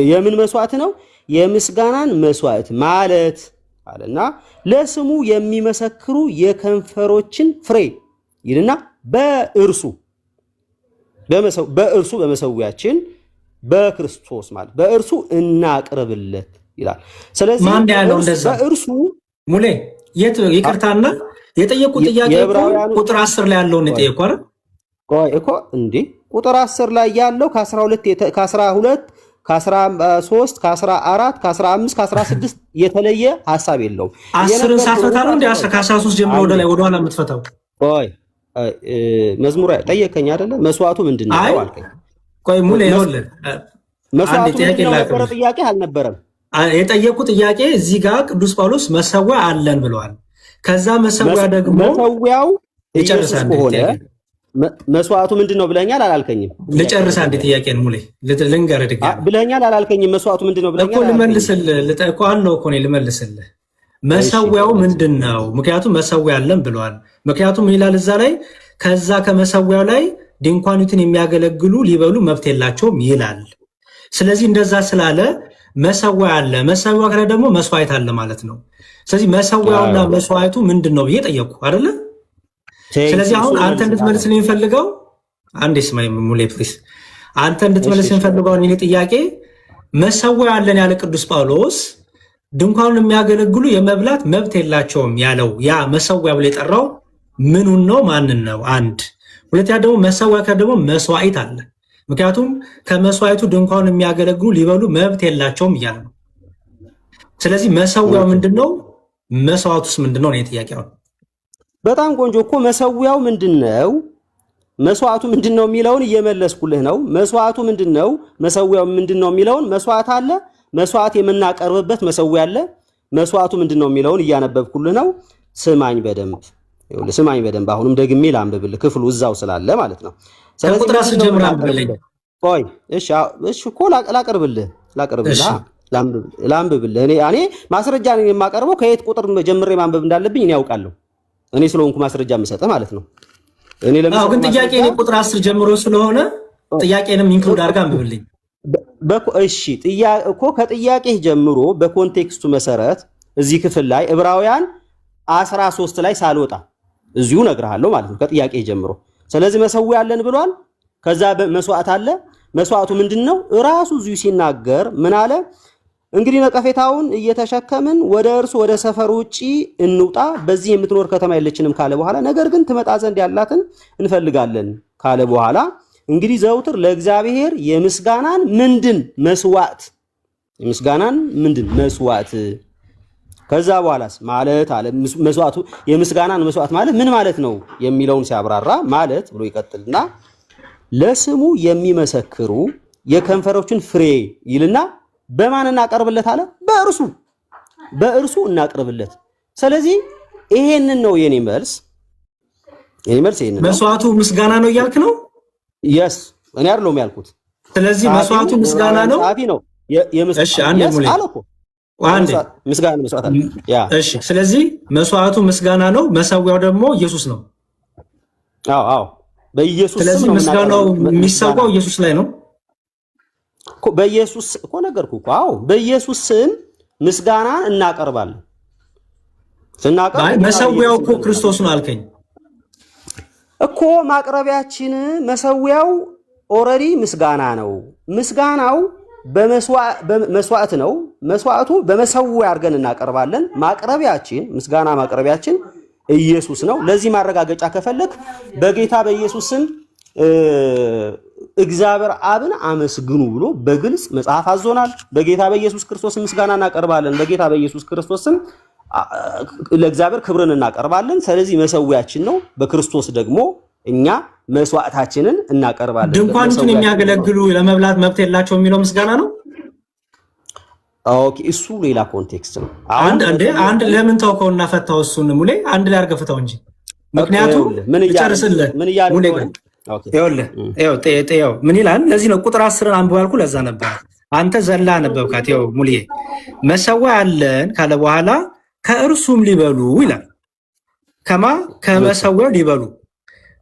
የምን መስዋዕት ነው? የምስጋናን መስዋዕት ማለት አለና ለስሙ የሚመሰክሩ የከንፈሮችን ፍሬ ይልና በእርሱ በመሰዊያችን በክርስቶስ ማለት በእርሱ እናቅርብለት ይላል። ስለዚህ ማን ያለው እንደዛ? በእርሱ ሙሌ ይቅርታና የጠየቁት ጥያቄ ቁጥር 10 ላይ ያለውን የጠየቁ አይደል? ቆይ እኮ እንዴ ቁጥር 10 ላይ ያለው ከ12 ከ13 ከ14 ከ15 ከ16 የተለየ ሐሳብ የለውም። 10ን ሳትፈታ ነው እንዴ ከ13 ጀምሮ ወደ ላይ ወደ ኋላ የምትፈታው? ቆይ መዝሙር ጠየቀኝ አይደለ? መስዋዕቱ ምንድነው አልከኝ። ቆይ ሙሌ ይኸውልህ መስዋዕቱ ምንድነው ጥያቄ አልነበረም። የጠየቁት ጥያቄ እዚህ ጋር ቅዱስ ጳውሎስ መሰዊያ አለን ብለዋል። ከዛ መሰዊያ ደግሞ መሰዊያው ይጨርሳል ከሆነ መስዋዕቱ ምንድነው ብለኛል አላልከኝም? ልጨርስ አንዴ ጥያቄን ሙሌ ልንገርህ ድጋሚ ብለኛል አላልከኝም? መስዋዕቱ ምንድነው ብለኛል እኮ ልመልስልህ እኮ አለው እኮ ነው ልመልስልህ። መሰዊያው ምንድነው? ምክንያቱም መሰዊያ አለን ብለዋል። ምክንያቱም ምን ይላል እዛ ላይ? ከዛ ከመሰዊያው ላይ ድንኳኒቱን የሚያገለግሉ ሊበሉ መብት የላቸውም ይላል። ስለዚህ እንደዛ ስላለ መሰዊያ አለ፣ መሰዊያ ካለ ደግሞ መስዋዕት አለ ማለት ነው። ስለዚህ መሰዊያውና መስዋዕቱ ምንድነው ብዬ ጠየቁ አይደለ? ስለዚህ አሁን አንተ እንድትመልስልኝ የምፈልገው አንዴ ስማኝ ሙሌ ፕሊስ፣ አንተ እንድትመልስልኝ የምፈልገው እኔ ጥያቄ መሰዊያ አለን ያለ ቅዱስ ጳውሎስ ድንኳኑን የሚያገለግሉ የመብላት መብት የላቸውም ያለው ያ መሰዊያ ብሎ የጠራው ምኑን ነው? ማንን ነው? አንድ ሁለተኛ ደግሞ መሰዊያ ደግሞ መስዋዕት አለ። ምክንያቱም ከመስዋዕቱ ድንኳኑን የሚያገለግሉ ሊበሉ መብት የላቸውም እያለ ነው። ስለዚህ መሰዊያው ምንድነው? መስዋዕቱስ ምንድነው ነው ጥያቄው። በጣም ቆንጆ እኮ መሰዊያው ምንድነው? መስዋዕቱ ምንድነው የሚለውን እየመለስኩልህ ነው። መስዋዕቱ ምንድነው? መሰዊያው ምንድነው የሚለውን መስዋዕት አለ፣ መስዋዕት የምናቀርብበት መሰዊያ አለ። መስዋዕቱ ምንድነው የሚለውን እያነበብኩልህ ነው። ስማኝ በደንብ ስማኝ በደንብ። አሁንም ደግሜ ላንብብልህ ክፍሉ እዛው ስላለ ማለት ነው። ስለዚህ ቁጥር 10 ጀምሮ አንብብልኝ። ቆይ እሺ እኮ ላቀርብልህ ላንብብልህ። እኔ ማስረጃ ነኝ የማቀርበው። ከየት ቁጥር ጀምሬ ማንበብ እንዳለብኝ እኔ ያውቃለሁ። እኔ ስለሆንኩ ማስረጃ የምሰጥህ ማለት ነው። እኔ ለምን ግን ጥያቄ እኔ ቁጥር 10 ጀምሮ ስለሆነ ጥያቄንም ኢንክሉድ አድርጋ አንብብልኝ። እሺ ጥያቄ እኮ ከጥያቄህ ጀምሮ በኮንቴክስቱ መሰረት እዚህ ክፍል ላይ ዕብራውያን 13 ላይ ሳልወጣ እዚሁ እነግርሃለሁ ማለት ነው ከጥያቄህ ጀምሮ። ስለዚህ መሰዊያ አለን ብሏል። ከዛ መስዋዕት አለ። መስዋዕቱ ምንድነው? ራሱ እዚሁ ሲናገር ምን አለ? እንግዲህ ነቀፌታውን እየተሸከምን ወደ እርሱ ወደ ሰፈሩ ውጪ እንውጣ፣ በዚህ የምትኖር ከተማ የለችንም ካለ በኋላ ነገር ግን ትመጣ ዘንድ ያላትን እንፈልጋለን ካለ በኋላ እንግዲህ ዘውትር ለእግዚአብሔር የምስጋናን ምንድን መስዋዕት ከዛ በኋላስ ማለት አለ መስዋዕቱ የምስጋናን መስዋዕት ማለት ምን ማለት ነው የሚለውን ሲያብራራ ማለት ብሎ ይቀጥልና ለስሙ የሚመሰክሩ የከንፈሮችን ፍሬ ይልና በማን እናቀርብለት አለ በእርሱ እናቀርብለት። ስለዚህ ይሄንን ነው የኔ መልስ ይሄንን መስዋዕቱ ምስጋና ነው እያልክ ነው? yes እኔ አይደለም ያልኩት። ስለዚህ መስዋዕቱ ምስጋና ነው እሺ አንዴ ሙሌ ምስጋና መስዋዕት አለ ያ እሺ ስለዚህ መስዋዕቱ ምስጋና ነው መሰዊያው ደግሞ ኢየሱስ ነው። አዎ በኢየሱስ ስም ነው። ስለዚህ ምስጋናው የሚሰዋው ኢየሱስ ላይ ነው በኢየሱስ እኮ ነገርኩ እኮ አዎ በኢየሱስ ስም ምስጋና እናቀርባለን። መሰዊያው እኮ ክርስቶስ ነው አልከኝ እኮ ማቅረቢያችን መሰዊያው ኦሬዲ ምስጋና ነው። ምስጋናው በመስዋዕት ነው። መስዋዕቱ በመሰዊያ አድርገን እናቀርባለን። ምስጋና ማቅረቢያችን ኢየሱስ ነው። ለዚህ ማረጋገጫ ከፈለክ በጌታ በኢየሱስ ስም እግዚአብሔር አብን አመስግኑ ብሎ በግልጽ መጽሐፍ አዞናል። በጌታ በኢየሱስ ክርስቶስ ምስጋና እናቀርባለን። በጌታ በኢየሱስ ክርስቶስ ስም ለእግዚአብሔር ክብርን እናቀርባለን። ስለዚህ መሰዊያችን ነው። በክርስቶስ ደግሞ እኛ መስዋዕታችንን እናቀርባለን። ድንኳኑን የሚያገለግሉ ለመብላት መብት የላቸው የሚለው ምስጋና ነው። ኦኬ እሱ ሌላ ኮንቴክስት ነው። አንድ ለምን ተውከውና ፈታው? እሱን ሙሌ አንድ ላይ አርገፍታው እንጂ ምክንያቱም ይጨርስልህ ሙሌ ምን ይላል? ለዚህ ነው ቁጥር 10 አንብቦ ያልኩ። ለዛ ነበር አንተ ዘላ ነበብካት። ይኸው ሙልዬ መሰዊያ አለን ካለ በኋላ ከእርሱም ሊበሉ ይላል። ከመሰዊያው ሊበሉ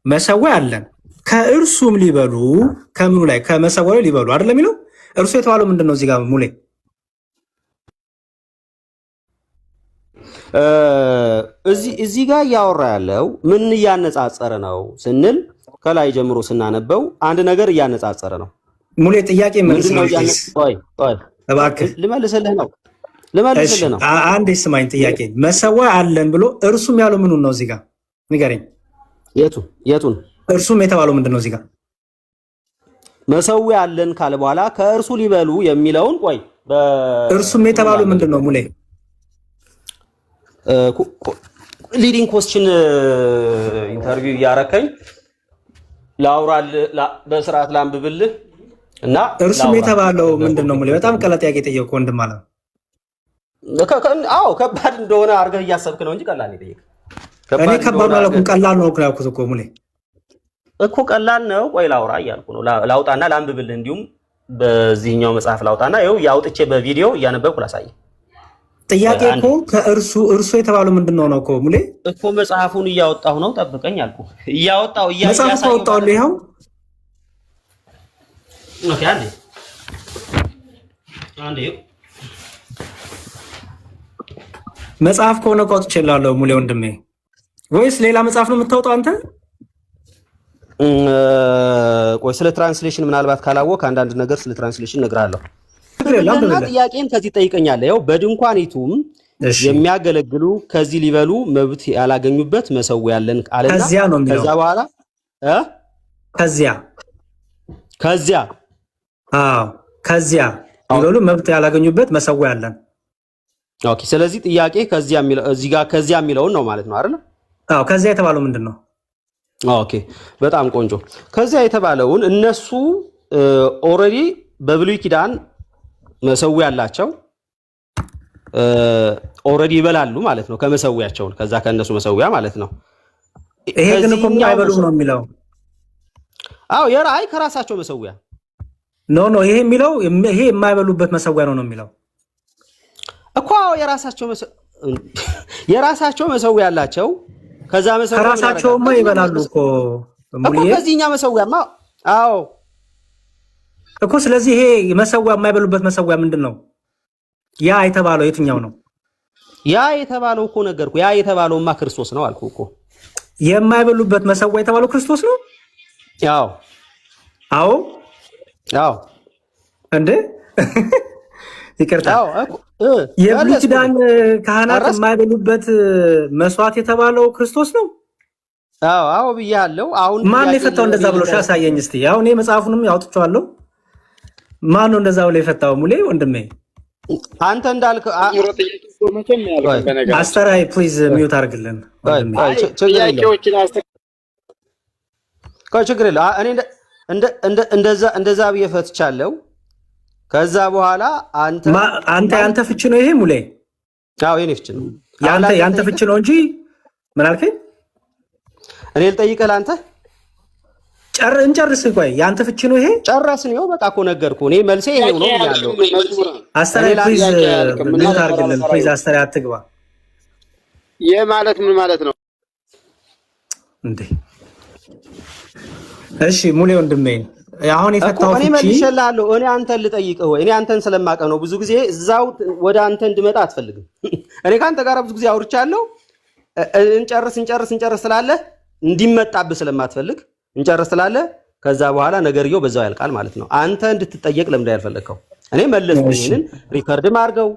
መሰዊያ አለን ከእርሱም ሊበሉ ከምኑ ላይ ከመሰዊያው ሊበሉ አይደለም የሚለው። እርሱ የተባለው ምንድን ነው እዚህ ጋር ሙሌ? እዚህ ጋር እያወራ ያለው ምን እያነጻጸረ ነው ስንል ከላይ ጀምሮ ስናነበው አንድ ነገር እያነጻጸረ ነው። ሙሌ ጥያቄ መልስ ነው። እባክህ ልመልስልህ ነው። አንዴ ስማኝ። ጥያቄ መሰዊያ አለን ብሎ እርሱም ያለው ምኑን ነው እዚህ ጋር ንገረኝ። የቱን እርሱም የተባለው ምንድን ነው እዚህ ጋር? መሰዊያ አለን ካለ በኋላ ከእርሱ ሊበሉ የሚለውን እርሱም የተባለው ምንድን ነው ሙሌ? ሊዲንግ ኮስችን ኢንተርቪው እያረከኝ ላውራል በስርዓት ላንብብልህ እና እርሱም የተባለው ምንድን ነው ሙሌ? በጣም ቀላል ጥያቄ ጠየቅኩ ወንድም አለ። አዎ ከባድ እንደሆነ አድርገህ እያሰብክ ነው እንጂ ቀላል ነው የጠየቅህ። እኔ ከባድ ነው አላልኩም፣ ቀላል ነው ያልኩት እኮ ሙሌ እኮ ቀላል ነው። ቆይ ላውራ እያልኩ ነው። ላውጣና ላንብብልህ፣ እንዲሁም በዚህኛው መጽሐፍ ላውጣና ይኸው ያውጥቼ በቪዲዮ እያነበብኩ ላሳየህ። ጥያቄ እኮ እርሱ የተባለው ምንድን ነው እኮ ሙሌ እኮ መጽሐፉን እያወጣሁ ነው። ጠብቀኝ አልኩህ። እያወጣሁ መጽሐፍ አወጣሁልህ። ይኸው ኦኬ። አንዴ መጽሐፍ ከሆነ እኮ አውጥቼልሃለሁ ሙሌ ወንድሜ። ወይስ ሌላ መጽሐፍ ነው የምታወጣው አንተ? ቆይ ስለ ትራንስሌሽን ምናልባት ካላወቅህ አንዳንድ ነገር ስለ ትራንስሌሽን እነግርሃለሁ። ጥያቄን ከዚህ ጠይቀኛለህ። ያው በድንኳኒቱም የሚያገለግሉ ከዚህ ሊበሉ መብት ያላገኙበት መሰዊያ ያለን አለና ከዛ በኋላ ከዚያ ሊበሉ መብት ያላገኙበት መሰዊያ ያለን። ኦኬ። ስለዚህ ጥያቄ ከዚያ የሚለው እዚህ ጋር ከዚያ የሚለውን ነው ማለት ነው አይደል? አዎ። ከዚያ የተባለው ምንድን ነው? ኦኬ፣ በጣም ቆንጆ። ከዚያ የተባለውን እነሱ ኦልሬዲ በብሉይ ኪዳን መሰዊያ ያላቸው ኦልሬዲ ይበላሉ ማለት ነው ከመሰዊያቸው፣ ከዛ ከእነሱ መሰዊያ ማለት ነው። ይሄ ግን እኮ አይበሉም ነው የሚለው። አዎ አይ ከራሳቸው መሰዊያ ኖ ይሄ የሚለው ይሄ የማይበሉበት መሰዊያ ነው የሚለው እኮ። የራሳቸው መሰዊያ ያላቸው ከዛ መሰዊያ ከራሳቸውማ ይበላሉ እኮ ከዚህኛ መሰዊያማ። አዎ እኮ። ስለዚህ ይሄ መሰዊያ የማይበሉበት መሰዊያ ምንድን ነው? ያ የተባለው የትኛው ነው? ያ የተባለው እኮ ነገርኩህ። ያ የተባለውማ ክርስቶስ ነው አልኩህ እኮ። የማይበሉበት መሰዊያ የተባለው ክርስቶስ ነው። አዎ እንዴ ይቅርታ የብሉይ ኪዳን ካህናት የማይበሉበት መስዋዕት የተባለው ክርስቶስ ነው። አዎ ብያለሁ። አሁን ማን የፈታው እንደዛ ብሎ ያሳየኝ እስቲ። አሁን እኔ መጽሐፉንም ያውጥቻለሁ። ማን ነው እንደዛ ብሎ የፈታው? ሙሌ ወንድሜ አንተ እንዳልክ አስተራይ ፕሊዝ ሚውት አድርግልን። ችግር የለ። እኔ እንደዛ ብዬ ፈትቻለሁ። ከዛ በኋላ አንተ ፍቺ ነው ይሄ ሙሌ? አዎ የኔ ፍቺ ነው። ያንተ ፍቺ ነው እንጂ ምን አልከኝ? እኔ ልጠይቅህ ለአንተ እንጨርስ። ቆይ ያንተ ፍቺ ነው ይሄ? ጨረስን። ይኸው በቃ እኮ ነገርኩህ። እኔ መልሴ ይሄው ነው ብያለሁ። አስተራይ ፕሊዝ ሚውት አድርግልን ፕሊዝ። አስተራይ አትግባ። ይሄ ማለት ምን ማለት ነው እንዴ? እሺ ሙሌ ወንድሜ አሁን የፈታው ፍቺ እኔ መልሼልሃለሁ። እኔ አንተን ልጠይቅህ ወይ? እኔ አንተን ስለማውቀው ነው። ብዙ ጊዜ እዛው ወደ አንተ እንድመጣ አትፈልግም። እኔ ካንተ ጋር ብዙ ጊዜ አውርቻለሁ። እንጨርስ ስላለህ እንዲመጣብህ ስለማትፈልግ እንጨርስ ስላለህ ከዛ በኋላ ነገርየው በዛው ያልቃል ማለት ነው። አንተ እንድትጠየቅ ለምን ያልፈለግከው? እኔ መለስኩኝ። ይሄንን ሪከርድም አድርገው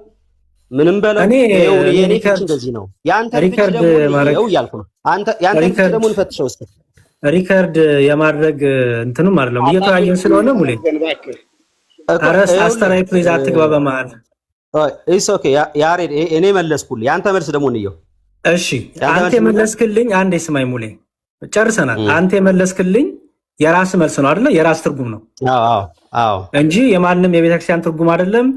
ምንም በለው። የኔ ፍቺ እንደዚህ ነው። ያንተ ፍቺ ደግሞ ነው እያልኩ ነው። ያንተ ፍቺ ደግሞ እንፈትሸው እስኪ። ሪከርድ የማድረግ እንትኑም አይደለም እየተያየን ስለሆነ ሙሌ አረስ አስተራይ ፕሊዝ አትግባ በመሃል። ኢትስ ኦኬ ያሬድ እኔ መለስኩልህ። ያንተ መልስ ደግሞ እንየው። እሺ አንተ የመለስክልኝ አንዴ ስማኝ ሙሌ ጨርሰናል። አንተ የመለስክልኝ የራስ መልስ ነው አይደለ? የራስ ትርጉም ነው አዎ እንጂ የማንም የቤተክርስቲያን ትርጉም አይደለም።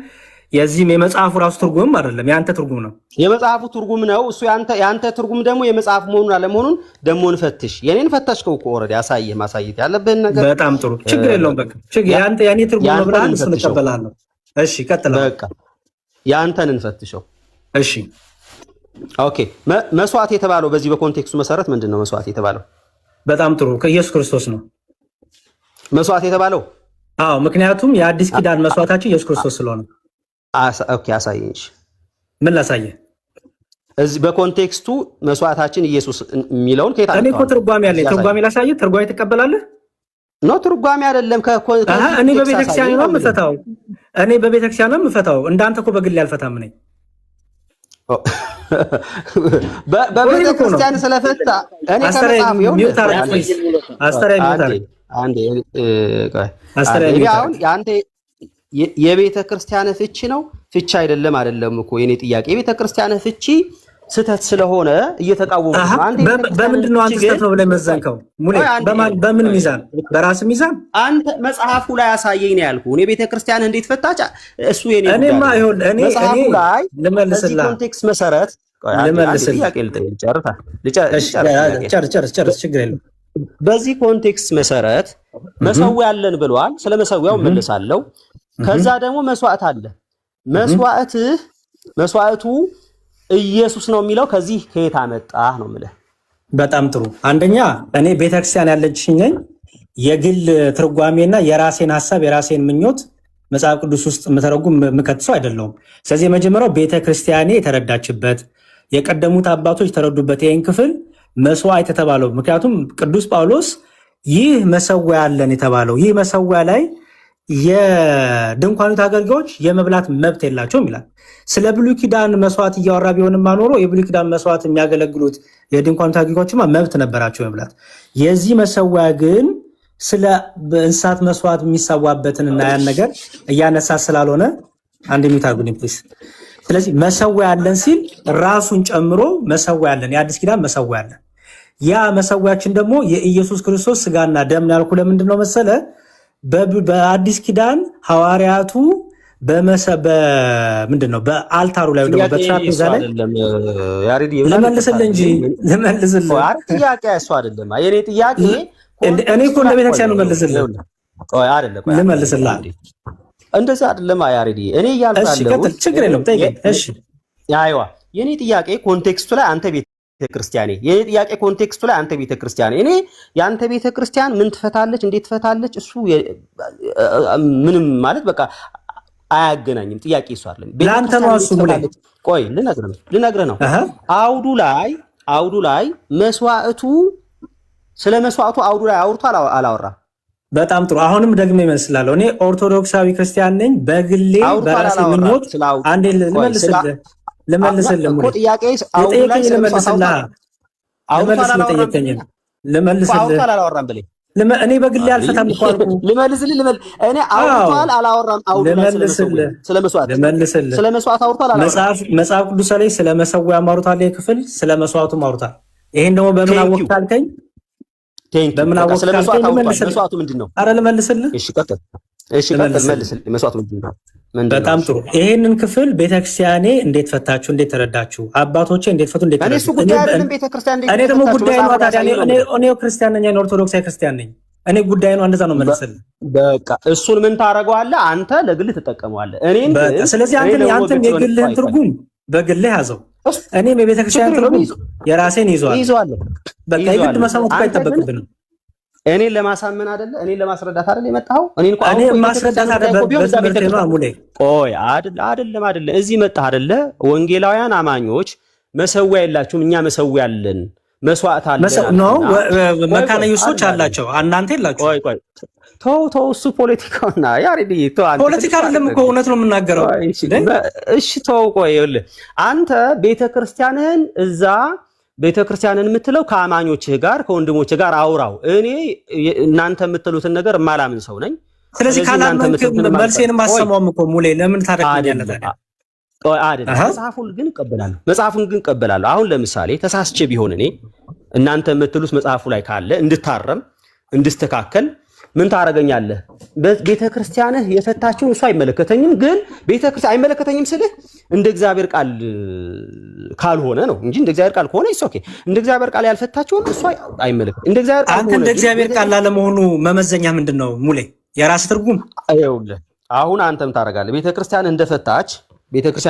የዚህም የመጽሐፉ ራሱ ትርጉምም አይደለም፣ ያንተ ትርጉም ነው። የመጽሐፉ ትርጉም ነው እሱ። ያንተ ትርጉም ደግሞ የመጽሐፍ መሆኑን አለመሆኑን ደግሞ እንፈትሽ። የኔን ፈተሽከው እኮ ኦልሬዲ አሳየህ። ማሳየት ያለብህን ነገር በጣም ጥሩ፣ ችግር የለውም። በቃ ችግር ያንተ ትርጉም ነው ብለሃል፣ እሱን እቀበላለሁ። እሺ ቀጥል። በቃ ያንተን እንፈትሸው። እሺ ኦኬ። መስዋዕት የተባለው በዚህ በኮንቴክስቱ መሰረት ምንድን ነው መስዋዕት የተባለው? በጣም ጥሩ፣ ከኢየሱስ ክርስቶስ ነው መስዋዕት የተባለው። አዎ ምክንያቱም የአዲስ ኪዳን መስዋዕታችን ኢየሱስ ክርስቶስ ስለሆነ። ኦኬ አሳየኝ። ምን ላሳየህ? እዚህ በኮንቴክስቱ መስዋዕታችን ኢየሱስ የሚለውን ከየት አመጣው? እኔ እኮ ትርጓሜ ያለኝ ትርጓሜ ላሳየህ። ትርጓሜ ትቀበላለህ? ነው ትርጓሜ አይደለም። እኔ በቤተክርስቲያን ነው የምፈታው። እኔ በቤተክርስቲያን ነው የምፈታው። እንዳንተ እኮ በግል ያልፈታም ነኝ። በቤተክርስቲያን ስለፈታ እኔ ከመጽሐፍ የቤተ ክርስቲያን ፍቺ ነው ፍቺ አይደለም እኮ የኔ ጥያቄ። የቤተ ክርስቲያን ፍቺ ስህተት ስለሆነ እየተቃወሙ ነው። በምንድን ነው አንተ ስህተት ነው ብለህ መዘንከው? ሙሌ በምን ሚዛን? በራስ ሚዛን አንተ መጽሐፉ ላይ አሳየኝ ነው ያልኩህ። እኔ ቤተ ክርስቲያን እንዴት ፈታች እሱ የኔ እኔማ ይሁን እኔ ልመልስልህ ኮንቴክስት መሰረት ጨርስ ችግር የለም። በዚህ ኮንቴክስት መሰረት መሰዊያ አለን ብለዋል። ስለ መሰዊያው እመልሳለሁ። ከዛ ደግሞ መስዋዕት አለ። መስዋዕቱ ኢየሱስ ነው የሚለው ከዚህ ከየት አመጣህ ነው የምልህ። በጣም ጥሩ። አንደኛ እኔ ቤተክርስቲያን ያለችኝ ነኝ። የግል ትርጓሜና የራሴን ሀሳብ የራሴን ምኞት መጽሐፍ ቅዱስ ውስጥ የምተረጉም የምከትሰው አይደለሁም። ስለዚህ የመጀመሪያው ቤተክርስቲያኔ የተረዳችበት የቀደሙት አባቶች የተረዱበት ይህን ክፍል መስዋዕት የተባለው ምክንያቱም ቅዱስ ጳውሎስ ይህ መሰዊያ አለን የተባለው ይህ መሰዊያ ላይ የድንኳኒቱ አገልጋዮች የመብላት መብት የላቸውም ይላል። ስለ ብሉይ ኪዳን መስዋዕት እያወራ ቢሆንም ኖሮ የብሉይ ኪዳን መስዋዕት የሚያገለግሉት የድንኳኒቱ አገልጋዮችማ መብት ነበራቸው መብላት። የዚህ መሰዊያ ግን ስለ እንስሳት መስዋዕት የሚሰዋበትን እና ያን ነገር እያነሳ ስላልሆነ አንድ ሚታጉኝ ፕሊስ። ስለዚህ መሰዊያ አለን ሲል ራሱን ጨምሮ መሰዊያ አለን፣ የአዲስ ኪዳን መሰዊያ አለን። ያ መሰዊያችን ደግሞ የኢየሱስ ክርስቶስ ስጋና ደም ነው ያልኩህ ለምንድን ነው መሰለ? በአዲስ ኪዳን ሐዋርያቱ ምንድን ነው በአልታሩ ላይ ደግሞ በትራፔዛ ላይ ልመልስልህ እንጂ ልመልስልህ ጥያቄ እሱ አይደለም የኔ ጥያቄ። እኔ እኮ እንደ ቤተክርስቲያን ልመልስልህ ልመልስልህ እንደዛ አይደለም ያሬዲ። እኔ እያልኩ ችግር የለውም ጠይቀኝ። እሺ አይዋ የኔ ጥያቄ ኮንቴክስቱ ላይ አንተ ቤተክርስቲያኔ የኔ ጥያቄ ኮንቴክስቱ ላይ አንተ ቤተክርስቲያኔ እኔ የአንተ ቤተክርስቲያን ምን ትፈታለች እንዴት ትፈታለች እሱ ምንም ማለት በቃ አያገናኝም። ጥያቄ እሱ አይደለም ለአንተ ነው እሱ ብለህ ቆይ ልነግርህ ነው። አውዱ ላይ መስዋዕቱ ስለ መስዋዕቱ አውዱ ላይ አውርቶ አላወራ በጣም ጥሩ። አሁንም ደግሞ ይመስላለሁ እኔ ኦርቶዶክሳዊ ክርስቲያን ነኝ በግሌ በራሴ ምኞት አንዴ ልመልስልህ እኮ ጥያቄ አውዱ ላይ አላወራም ብለኝ እኔ በግሌ አልፈታም እኮ አልኩህ። ልመልስልህ እኔ አውርቷል አላወራም። አውዱ ላይ ስለ መስዋዕት አውርቷል አላወራም። መጽሐፍ ቅዱስ ላይ ስለ መሰዊያ ማውርቷል ክፍል ስለ መስዋዕቱ ማውርቷል። ይሄን ደግሞ በምን አወቅህ አልከኝ? በምን አወቅህ አልከኝ? መስዋዕቱ ምንድነው? ኧረ ልመልስልህ። እሺ ቀጥል መልስልህ። መስዋዕቱ ምንድነው? በጣም ጥሩ። ይሄንን ክፍል ቤተክርስቲያኔ እንዴት ፈታችሁ? እንዴት ተረዳችሁ? አባቶቼ እንዴት ፈቱ? እንዴት ተረዳችሁ? እኔ ጉዳይ አይደለም ቤተክርስቲያን እንዴት እኔ ደግሞ ጉዳይ ነው ታዲያ እኔ ክርስቲያን ነኝ፣ ኦርቶዶክሳዊ ክርስቲያን ነኝ። እኔ ጉዳይ ነው እንደዛ ነው መልስልህ። በቃ እሱን ምን ታደርገዋለህ አንተ? ለግልህ ትጠቀመዋለህ። እኔም ስለዚህ አንተም የግልህን ትርጉም በግልህ ያዘው፣ እኔም የቤተክርስቲያን ትርጉም የራሴን ይዘዋለሁ። በቃ የግድ መሰማት አይጠበቅብንም። እኔን ለማሳመን አይደለ? እኔን ለማስረዳት አይደለ የመጣኸው? እኔ ማስረዳት አይደለም። ቆይ አይደለም እዚህ መጣህ አይደለ? ወንጌላውያን አማኞች መሰዊያ የላችሁም፣ እኛ መሰዊያ አለን፣ መስዋዕት አለ ነው። መካነ ኢየሱሶች አላቸው፣ እናንተ የላችሁ። ቆይ ተው እሱ ፖለቲካውና ያሬድ ፖለቲካ አይደለም እኮ እውነት ነው የምናገረው። እሺ ተው። ቆይ ይኸውልህ አንተ ቤተክርስቲያንህን እዛ ቤተክርስቲያንን የምትለው ከአማኞችህ ጋር ከወንድሞችህ ጋር አውራው። እኔ እናንተ የምትሉትን ነገር ማላምን ሰው ነኝ። ስለዚህ ካላመንክ መልሴን ማሰማውም እኮ ሙሌ ለምን ታደርገኛለህ ታዲያ? መጽሐፉን ግን እቀበላለሁ። አሁን ለምሳሌ ተሳስቼ ቢሆን እኔ እናንተ የምትሉት መጽሐፉ ላይ ካለ እንድታረም እንድስተካከል ምን ታደርገኛለህ? ቤተክርስቲያንህ የፈታችውን እሱ አይመለከተኝም። ግን ቤተክርስቲያን አይመለከተኝም ስልህ እንደ እግዚአብሔር ቃል ካልሆነ ነው እንጂ እንደ እግዚአብሔር ቃል ከሆነ ኦኬ። እንደ እግዚአብሔር ቃል ያልፈታችውን እሱ አይመለከተኝም። እንደ እግዚአብሔር ቃል አንተ እንደ እግዚአብሔር ቃል ላለመሆኑ መመዘኛ ምንድነው ሙሌ? የራስ ትርጉም አይውልህ። አሁን አንተም ታደርጋለህ። ቤተክርስቲያን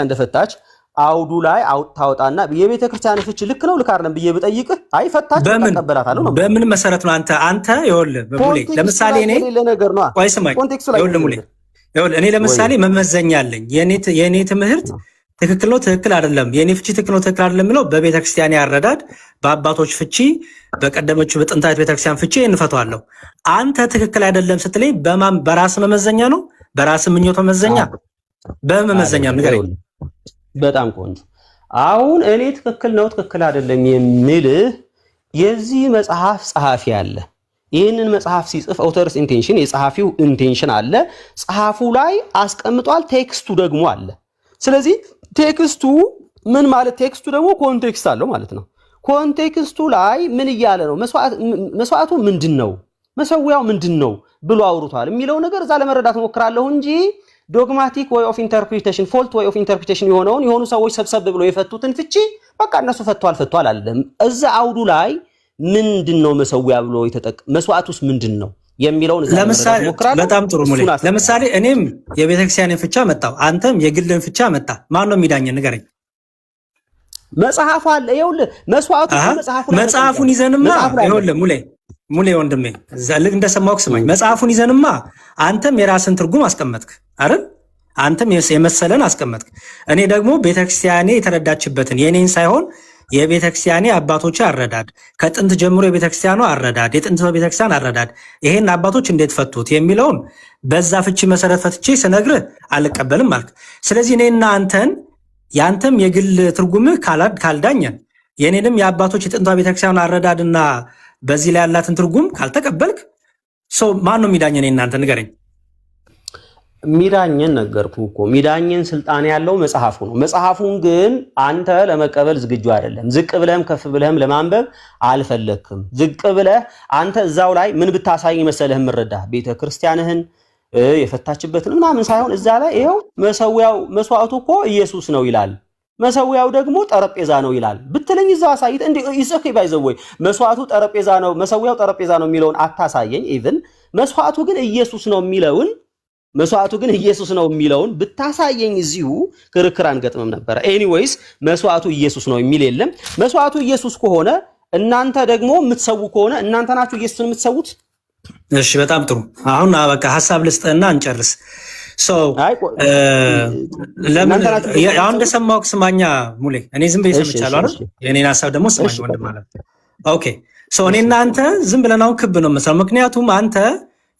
እንደፈታች አውዱ ላይ ታወጣና የቤተክርስቲያን ፍቺ ልክ ነው ልክ አይደለም ብዬ ብጠይቅህ አይፈታች ተቀበላታለሁ ነው። በምን መሰረት ነው አንተ ይኸውልህ ሙሌ ለምሳሌ እኔ ቆይ ስማኝ ይኸውልህ ሙሌ እኔ ለምሳሌ መመዘኛ አለኝ። የኔ ትምህርት ትክክል ነው ትክክል አይደለም፣ የኔ ፍቺ ትክክል ነው ትክክል አይደለም የሚለው በቤተክርስቲያን ያረዳድ በአባቶች ፍቺ በቀደመችው በጥንታዊት ቤተክርስቲያን ፍቺ እንፈታዋለሁ። አንተ ትክክል አይደለም ስትለኝ በራስ መመዘኛ ነው? በራስ ምኞት መመዘኛ በመመዘኛ ንገረኝ። በጣም ቆንጆ። አሁን እኔ ትክክል ነው ትክክል አይደለም የሚልህ የዚህ መጽሐፍ ጸሐፊ አለ። ይህንን መጽሐፍ ሲጽፍ ኦተርስ ኢንቴንሽን የጸሐፊው ኢንቴንሽን አለ፣ ጸሐፉ ላይ አስቀምጧል። ቴክስቱ ደግሞ አለ። ስለዚህ ቴክስቱ ምን ማለት ቴክስቱ ደግሞ ኮንቴክስት አለው ማለት ነው። ኮንቴክስቱ ላይ ምን እያለ ነው? መስዋዕቱ ምንድን ነው፣ መሰዊያው ምንድን ነው ብሎ አውርቷል የሚለው ነገር እዛ ለመረዳት ሞክራለሁ እንጂ ዶግማቲክ ወይ ኦፍ ኢንተርፕሪቴሽን ፎልት ወይ ኦፍ ኢንተርፕሪቴሽን የሆኑ ሰዎች ሰብሰብ ብሎ የፈቱትን ፍቺ በቃ እነሱ ፈቷል አይደለም። እዛ አውዱ ላይ ምንድነው መሰዊያ ብሎ መስዋዕቱስ ምንድነው የሚለውን እዛ ለምሳሌ በጣም ጥሩ ሙሌ። ለምሳሌ እኔም የቤተክርስቲያንን ፍቻ መጣው፣ አንተም የግልን ፍቻ መጣ። ማን ነው የሚዳኘን ንገረኝ። መጽሐፉ አለ። ይኸውልህ መጽሐፉን ይዘንማ ይኸውልህ ሙሌ ወንድሜ ልክ እንደሰማሁህ ስማኝ። መጽሐፉን ይዘንማ አንተም የራስን ትርጉም አስቀመጥክ አይደል? አንተም የመሰለን አስቀመጥክ። እኔ ደግሞ ቤተክርስቲያኔ የተረዳችበትን የኔን ሳይሆን የቤተክርስቲያኔ አባቶች አረዳድ ከጥንት ጀምሮ የቤተክርስቲያኑ አረዳድ የጥንት ቤተክርስቲያን አረዳድ ይሄን አባቶች እንዴት ፈቱት የሚለውን በዛ ፍቺ መሰረት ፈትቼ ስነግርህ አልቀበልም አልክ። ስለዚህ እኔና አንተን ያንተም የግል ትርጉምህ ካልዳኘን የኔንም የአባቶች የጥንቷ ቤተክርስቲያኑ አረዳድና በዚህ ላይ ያላትን ትርጉም ካልተቀበልክ ማን ነው የሚዳኘን? እናንተ ንገረኝ። ሚዳኘን ነገርኩህ እኮ ሚዳኘን ስልጣን ያለው መጽሐፉ ነው። መጽሐፉን ግን አንተ ለመቀበል ዝግጁ አይደለም። ዝቅ ብለህም ከፍ ብለህም ለማንበብ አልፈለክም። ዝቅ ብለህ አንተ እዛው ላይ ምን ብታሳይ መሰለህ የምረዳህ ቤተክርስቲያንህን የፈታችበትን ምናምን ሳይሆን እዛ ላይ ይኸው መስዋዕቱ እኮ ኢየሱስ ነው ይላል፣ መሰዊያው ደግሞ ጠረጴዛ ነው ይላል ብትለኝ እዛው አሳይት እንዴ ይስክ ይባይዘው ወይ መስዋዕቱ ጠረጴዛ ነው መሰዊያው ጠረጴዛ ነው የሚለውን አታሳየኝ። ኢቭን መስዋዕቱ ግን ኢየሱስ ነው የሚለውን ብታሳየኝ እዚሁ ክርክር አንገጥምም ነበር። ኤኒዌይስ መስዋዕቱ ኢየሱስ ነው የሚል የለም። መስዋዕቱ ኢየሱስ ከሆነ እናንተ ደግሞ የምትሰው ከሆነ እናንተ ናችሁ ኢየሱስን የምትሰውት። እሺ በጣም ጥሩ። አሁን በቃ ሐሳብ ልስጥና እንጨርስ። ለምን አሁን እንደሰማሁህ ስማኛ ሙሌ፣ እኔ ዝም ብዬ ሰምቻለሁ አይደል? የኔን ሐሳብ ደግሞ ስማኝ ወንድም ማለት ኦኬ። እኔና አንተ ዝም ብለን አሁን ክብ ነው መሰለው። ምክንያቱም አንተ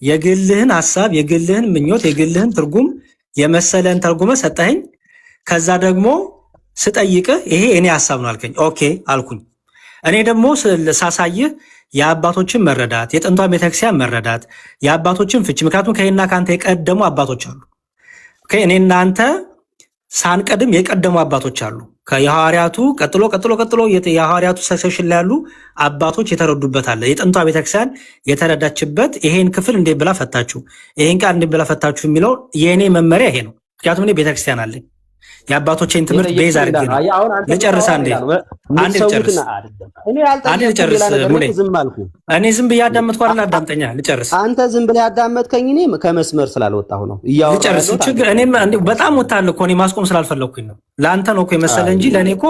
የግልህን ሐሳብ፣ የግልህን ምኞት፣ የግልህን ትርጉም የመሰለን ተርጉመ ሰጠኸኝ። ከዛ ደግሞ ስጠይቅህ ይሄ እኔ ሐሳብ ነው አልከኝ። ኦኬ አልኩኝ። እኔ ደግሞ ሳሳይህ የአባቶችን መረዳት፣ የጥንቷ ቤተክርስቲያን መረዳት፣ የአባቶችን ፍቺ፣ ምክንያቱም ከእኔና ከአንተ የቀደሙ አባቶች አሉ። እኔና አንተ ሳንቀድም የቀደሙ አባቶች አሉ። ከየሐዋርያቱ ቀጥሎ የሐዋርያቱ ሰክሴሽን ላይ ያሉ አባቶች የተረዱበት አለ። የጥንቷ ቤተክርስቲያን የተረዳችበት ይሄን ክፍል እንዴት ብላ ፈታችሁ፣ ይሄን ቃል እንዴት ብላ ፈታችሁ የሚለው የእኔ መመሪያ ይሄ ነው። ምክንያቱም እኔ ቤተክርስቲያን አለኝ። የአባቶቼን ትምህርት ቤዝ አድርጌ ነው። ልጨርስ አንዴ ልጨርስ ሙሌ። እኔ ዝም ብዬ አዳመጥኩ አይደል? አዳምጠኛ ልጨርስ። አንተ ዝም ብለህ ያዳመጥከኝ እኔ ከመስመር ስላልወጣሁ ነው። ልጨርስ። ችግር እኔም በጣም ወጣለሁ እኮ እኔ ማስቆም ስላልፈለኩኝ ነው። ለአንተ ነው እኮ የመሰለ እንጂ ለእኔ እኮ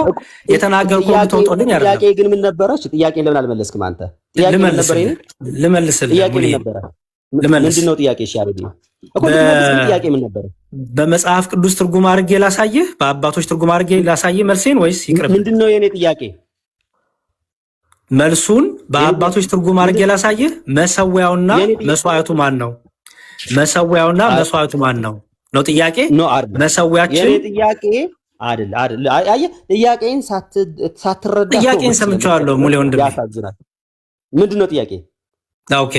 የተናገርኩህ ብትወጣልኝ አይደለም። ጥያቄ ግን ምን ነበረች? ጥያቄ ለምን አልመለስክም አንተ? ጥያቄ ምን ነበር? ልመልስልህ ሙሌ። ምንድን ነው ጥያቄ? እሺ አይደል እኮ ጥያቄ ምን ነበር? በመጽሐፍ ቅዱስ ትርጉም አድርጌ ላሳየህ፣ በአባቶች ትርጉም አድርጌ ላሳየህ መልሴን፣ ወይስ ይቅርብ? ምንድነው የኔ ጥያቄ? መልሱን በአባቶች ትርጉም አድርጌ ላሳየህ። መሰዊያውና መስዋዕቱ ማን ነው? መሰዊያውና መስዋዕቱ ማን ነው ነው ጥያቄ? መሰዊያችን የኔ ጥያቄ አይደል አየህ፣ ጥያቄን ሳትረዳ ጥያቄን ሰምቼዋለሁ ሙሌ ወንድሜ። ያሳዝናል። ምንድነው ጥያቄ? ኦኬ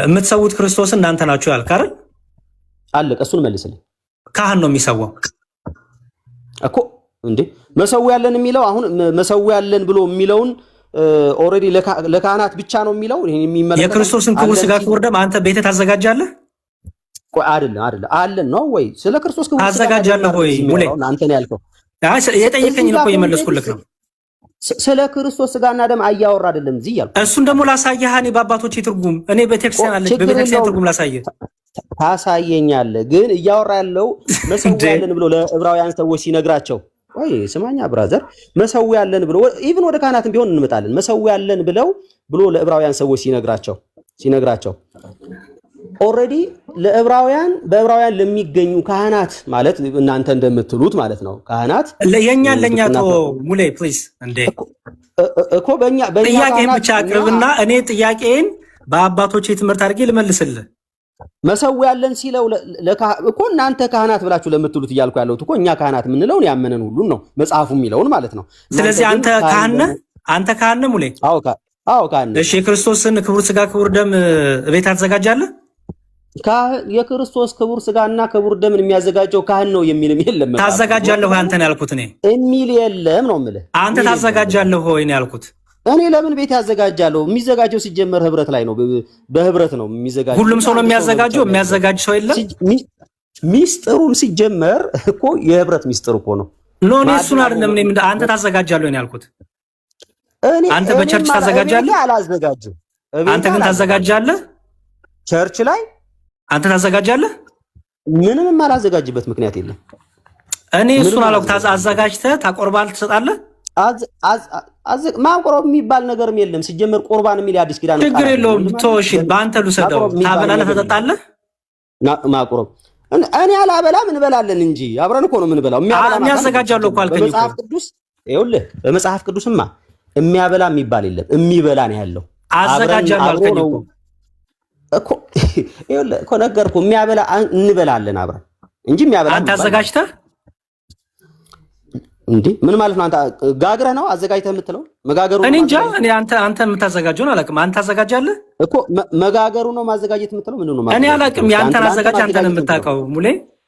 የምትሰውት ክርስቶስን እናንተ ናችሁ ያልክ አይደል? አለቀ። እሱን መልስልኝ። ካህን ነው የሚሰዋው እኮ እንዴ። መሰዊያ ያለን የሚለው አሁን መሰዊያ ያለን ብሎ የሚለውን ኦልሬዲ ለካህናት ብቻ ነው የሚለው። ይሄን የሚመለከት የክርስቶስን ክቡር ስጋ ክቡር ደም አንተ ቤት ታዘጋጃለህ? ቆይ አይደለም አለን ነው ወይ? ስለ ክርስቶስ ክቡር ስጋ ታዘጋጃለህ ወይ ሙሌ? አንተ ነው ያልከው። የጠየቀኝ ነው እኮ የመለስኩልህ ነው። ስለ ክርስቶስ ስጋና ደም አያወራ አይደለም እዚህ ያልኩት። እሱን ደግሞ ላሳየህ። እኔ በአባቶቼ ትርጉም እኔ ቤተክርስቲያን አለች፣ በቤተክርስቲያን ትርጉም ላሳየህ። ታሳየኛለህ። ግን እያወራ ያለው መሰዊያ ያለን ብሎ ለዕብራውያን ሰዎች ሲነግራቸው፣ ወይ ስማኛ ብራዘር፣ መሰዊያ ያለን ብሎ ኢቭን ወደ ካህናትም ቢሆን እንመጣለን። መሰዊያ ያለን ብሎ ለዕብራውያን ሰዎች ሲነግራቸው ኦልሬዲ በዕብራውያን ለሚገኙ ካህናት ማለት እናንተ እንደምትሉት ማለት ነው። ካህናት ለኛ ቶ ሙሌ ፕሊዝ እንዴ እኮ በእኛ ጥያቄን ብቻ አቅርብና እኔ ጥያቄን በአባቶቼ ትምህርት አድርጌ ልመልስልህ። መሰዊያ ያለን ሲለው እኮ እናንተ ካህናት ብላችሁ ለምትሉት እያልኩ ያለሁት እኮ እኛ ካህናት የምንለውን ያመነን ሁሉን ነው መጽሐፉ የሚለውን ማለት ነው። ስለዚህ አንተ ካህን ነህ ሙሌ? አዎ ካህን ነህ። እሺ የክርስቶስን ክቡር ስጋ ክቡር ደም ቤት አትዘጋጃለህ? የክርስቶስ ክቡር ስጋና ክቡር ደምን የሚያዘጋጀው ካህን ነው የሚልም የለም። ታዘጋጃለህ ወይ? አንተ ነው ያልኩት እኔ የሚል የለም ነው የምልህ። አንተ ታዘጋጃለህ ወይ ነው ያልኩት። እኔ ለምን ቤት ያዘጋጃለሁ? የሚዘጋጀው ሲጀመር ህብረት ላይ ነው። በህብረት ነው የሚዘጋጀው። ሁሉም ሰው ነው የሚያዘጋጀው። የሚያዘጋጅ ሰው የለም። ሚስጥሩም ሲጀመር እኮ የህብረት ሚስጥር እኮ ነው። ኖ እኔ እሱን አይደለም። እኔ አንተ ታዘጋጃለህ ነው ያልኩት። አንተ በቸርች ታዘጋጃለህ? አላዘጋጅም። አንተ ግን ታዘጋጃለህ? ቸርች ላይ አንተ ታዘጋጃለህ? ምንም የማላዘጋጅበት ምክንያት የለም። እኔ እሱን አላውቅም። አዘጋጅተህ ታቆርባለህ፣ ትሰጣለህ። ማቆረብ የሚባል ነገርም የለም ሲጀመር። ቁርባን የሚል አዲስ ኪዳን ነው። ችግር የለውም። ተወሽ በአንተ ልውሰደው። ታበላለህ፣ ትጠጣለህ። ማቆረብ እኔ አላበላም፣ እንበላለን እንጂ አብረን እኮ ነው የምንበላው። የሚያዘጋጃለሁ እኮ አልከኝ እኮ። በመጽሐፍ ቅዱስ ይኸውልህ፣ በመጽሐፍ ቅዱስማ የሚያበላ የሚባል የለም። የሚበላ ነው ያለው። አዘጋጃለሁ አልከኝ እኮ ይኸውልህ እኮ ነገርኩህ። የሚያበላ እንበላለን አብረን እንጂ የሚያበላ አንተ አዘጋጅተህ እንዴ ምን ማለት ነው? አንተ ጋግረህ ነው አዘጋጅተህ የምትለው? መጋገሩ እኔ እንጃ። እኔ አንተ የምታዘጋጀውን አላውቅም። አንተ ታዘጋጃለህ እኮ መጋገሩ ነው ማዘጋጀት የምትለው ምንድን ነው? እኔ አላውቅም። የአንተን አዘጋጅ አንተ ነው የምታውቀው። ሙሌ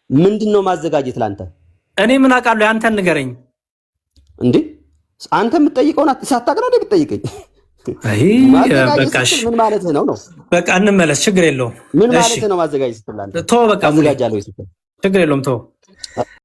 ምንድን ነው ማዘጋጀት ለአንተ? እኔ ምን አውቃለሁ? የአንተን ንገረኝ እንዴ። አንተ የምትጠይቀውን ሳታውቅ ነው የምትጠይቀኝ? በቃሽ ምን ማለት ነው? በቃ እንመለስ። ችግር የለውም። ምን ማለት ነው ማዘጋጀት ስትል? አንተ ተው በቃ ሙሌ፣ አዘጋጃለሁ ስትል ችግር የለውም። ተው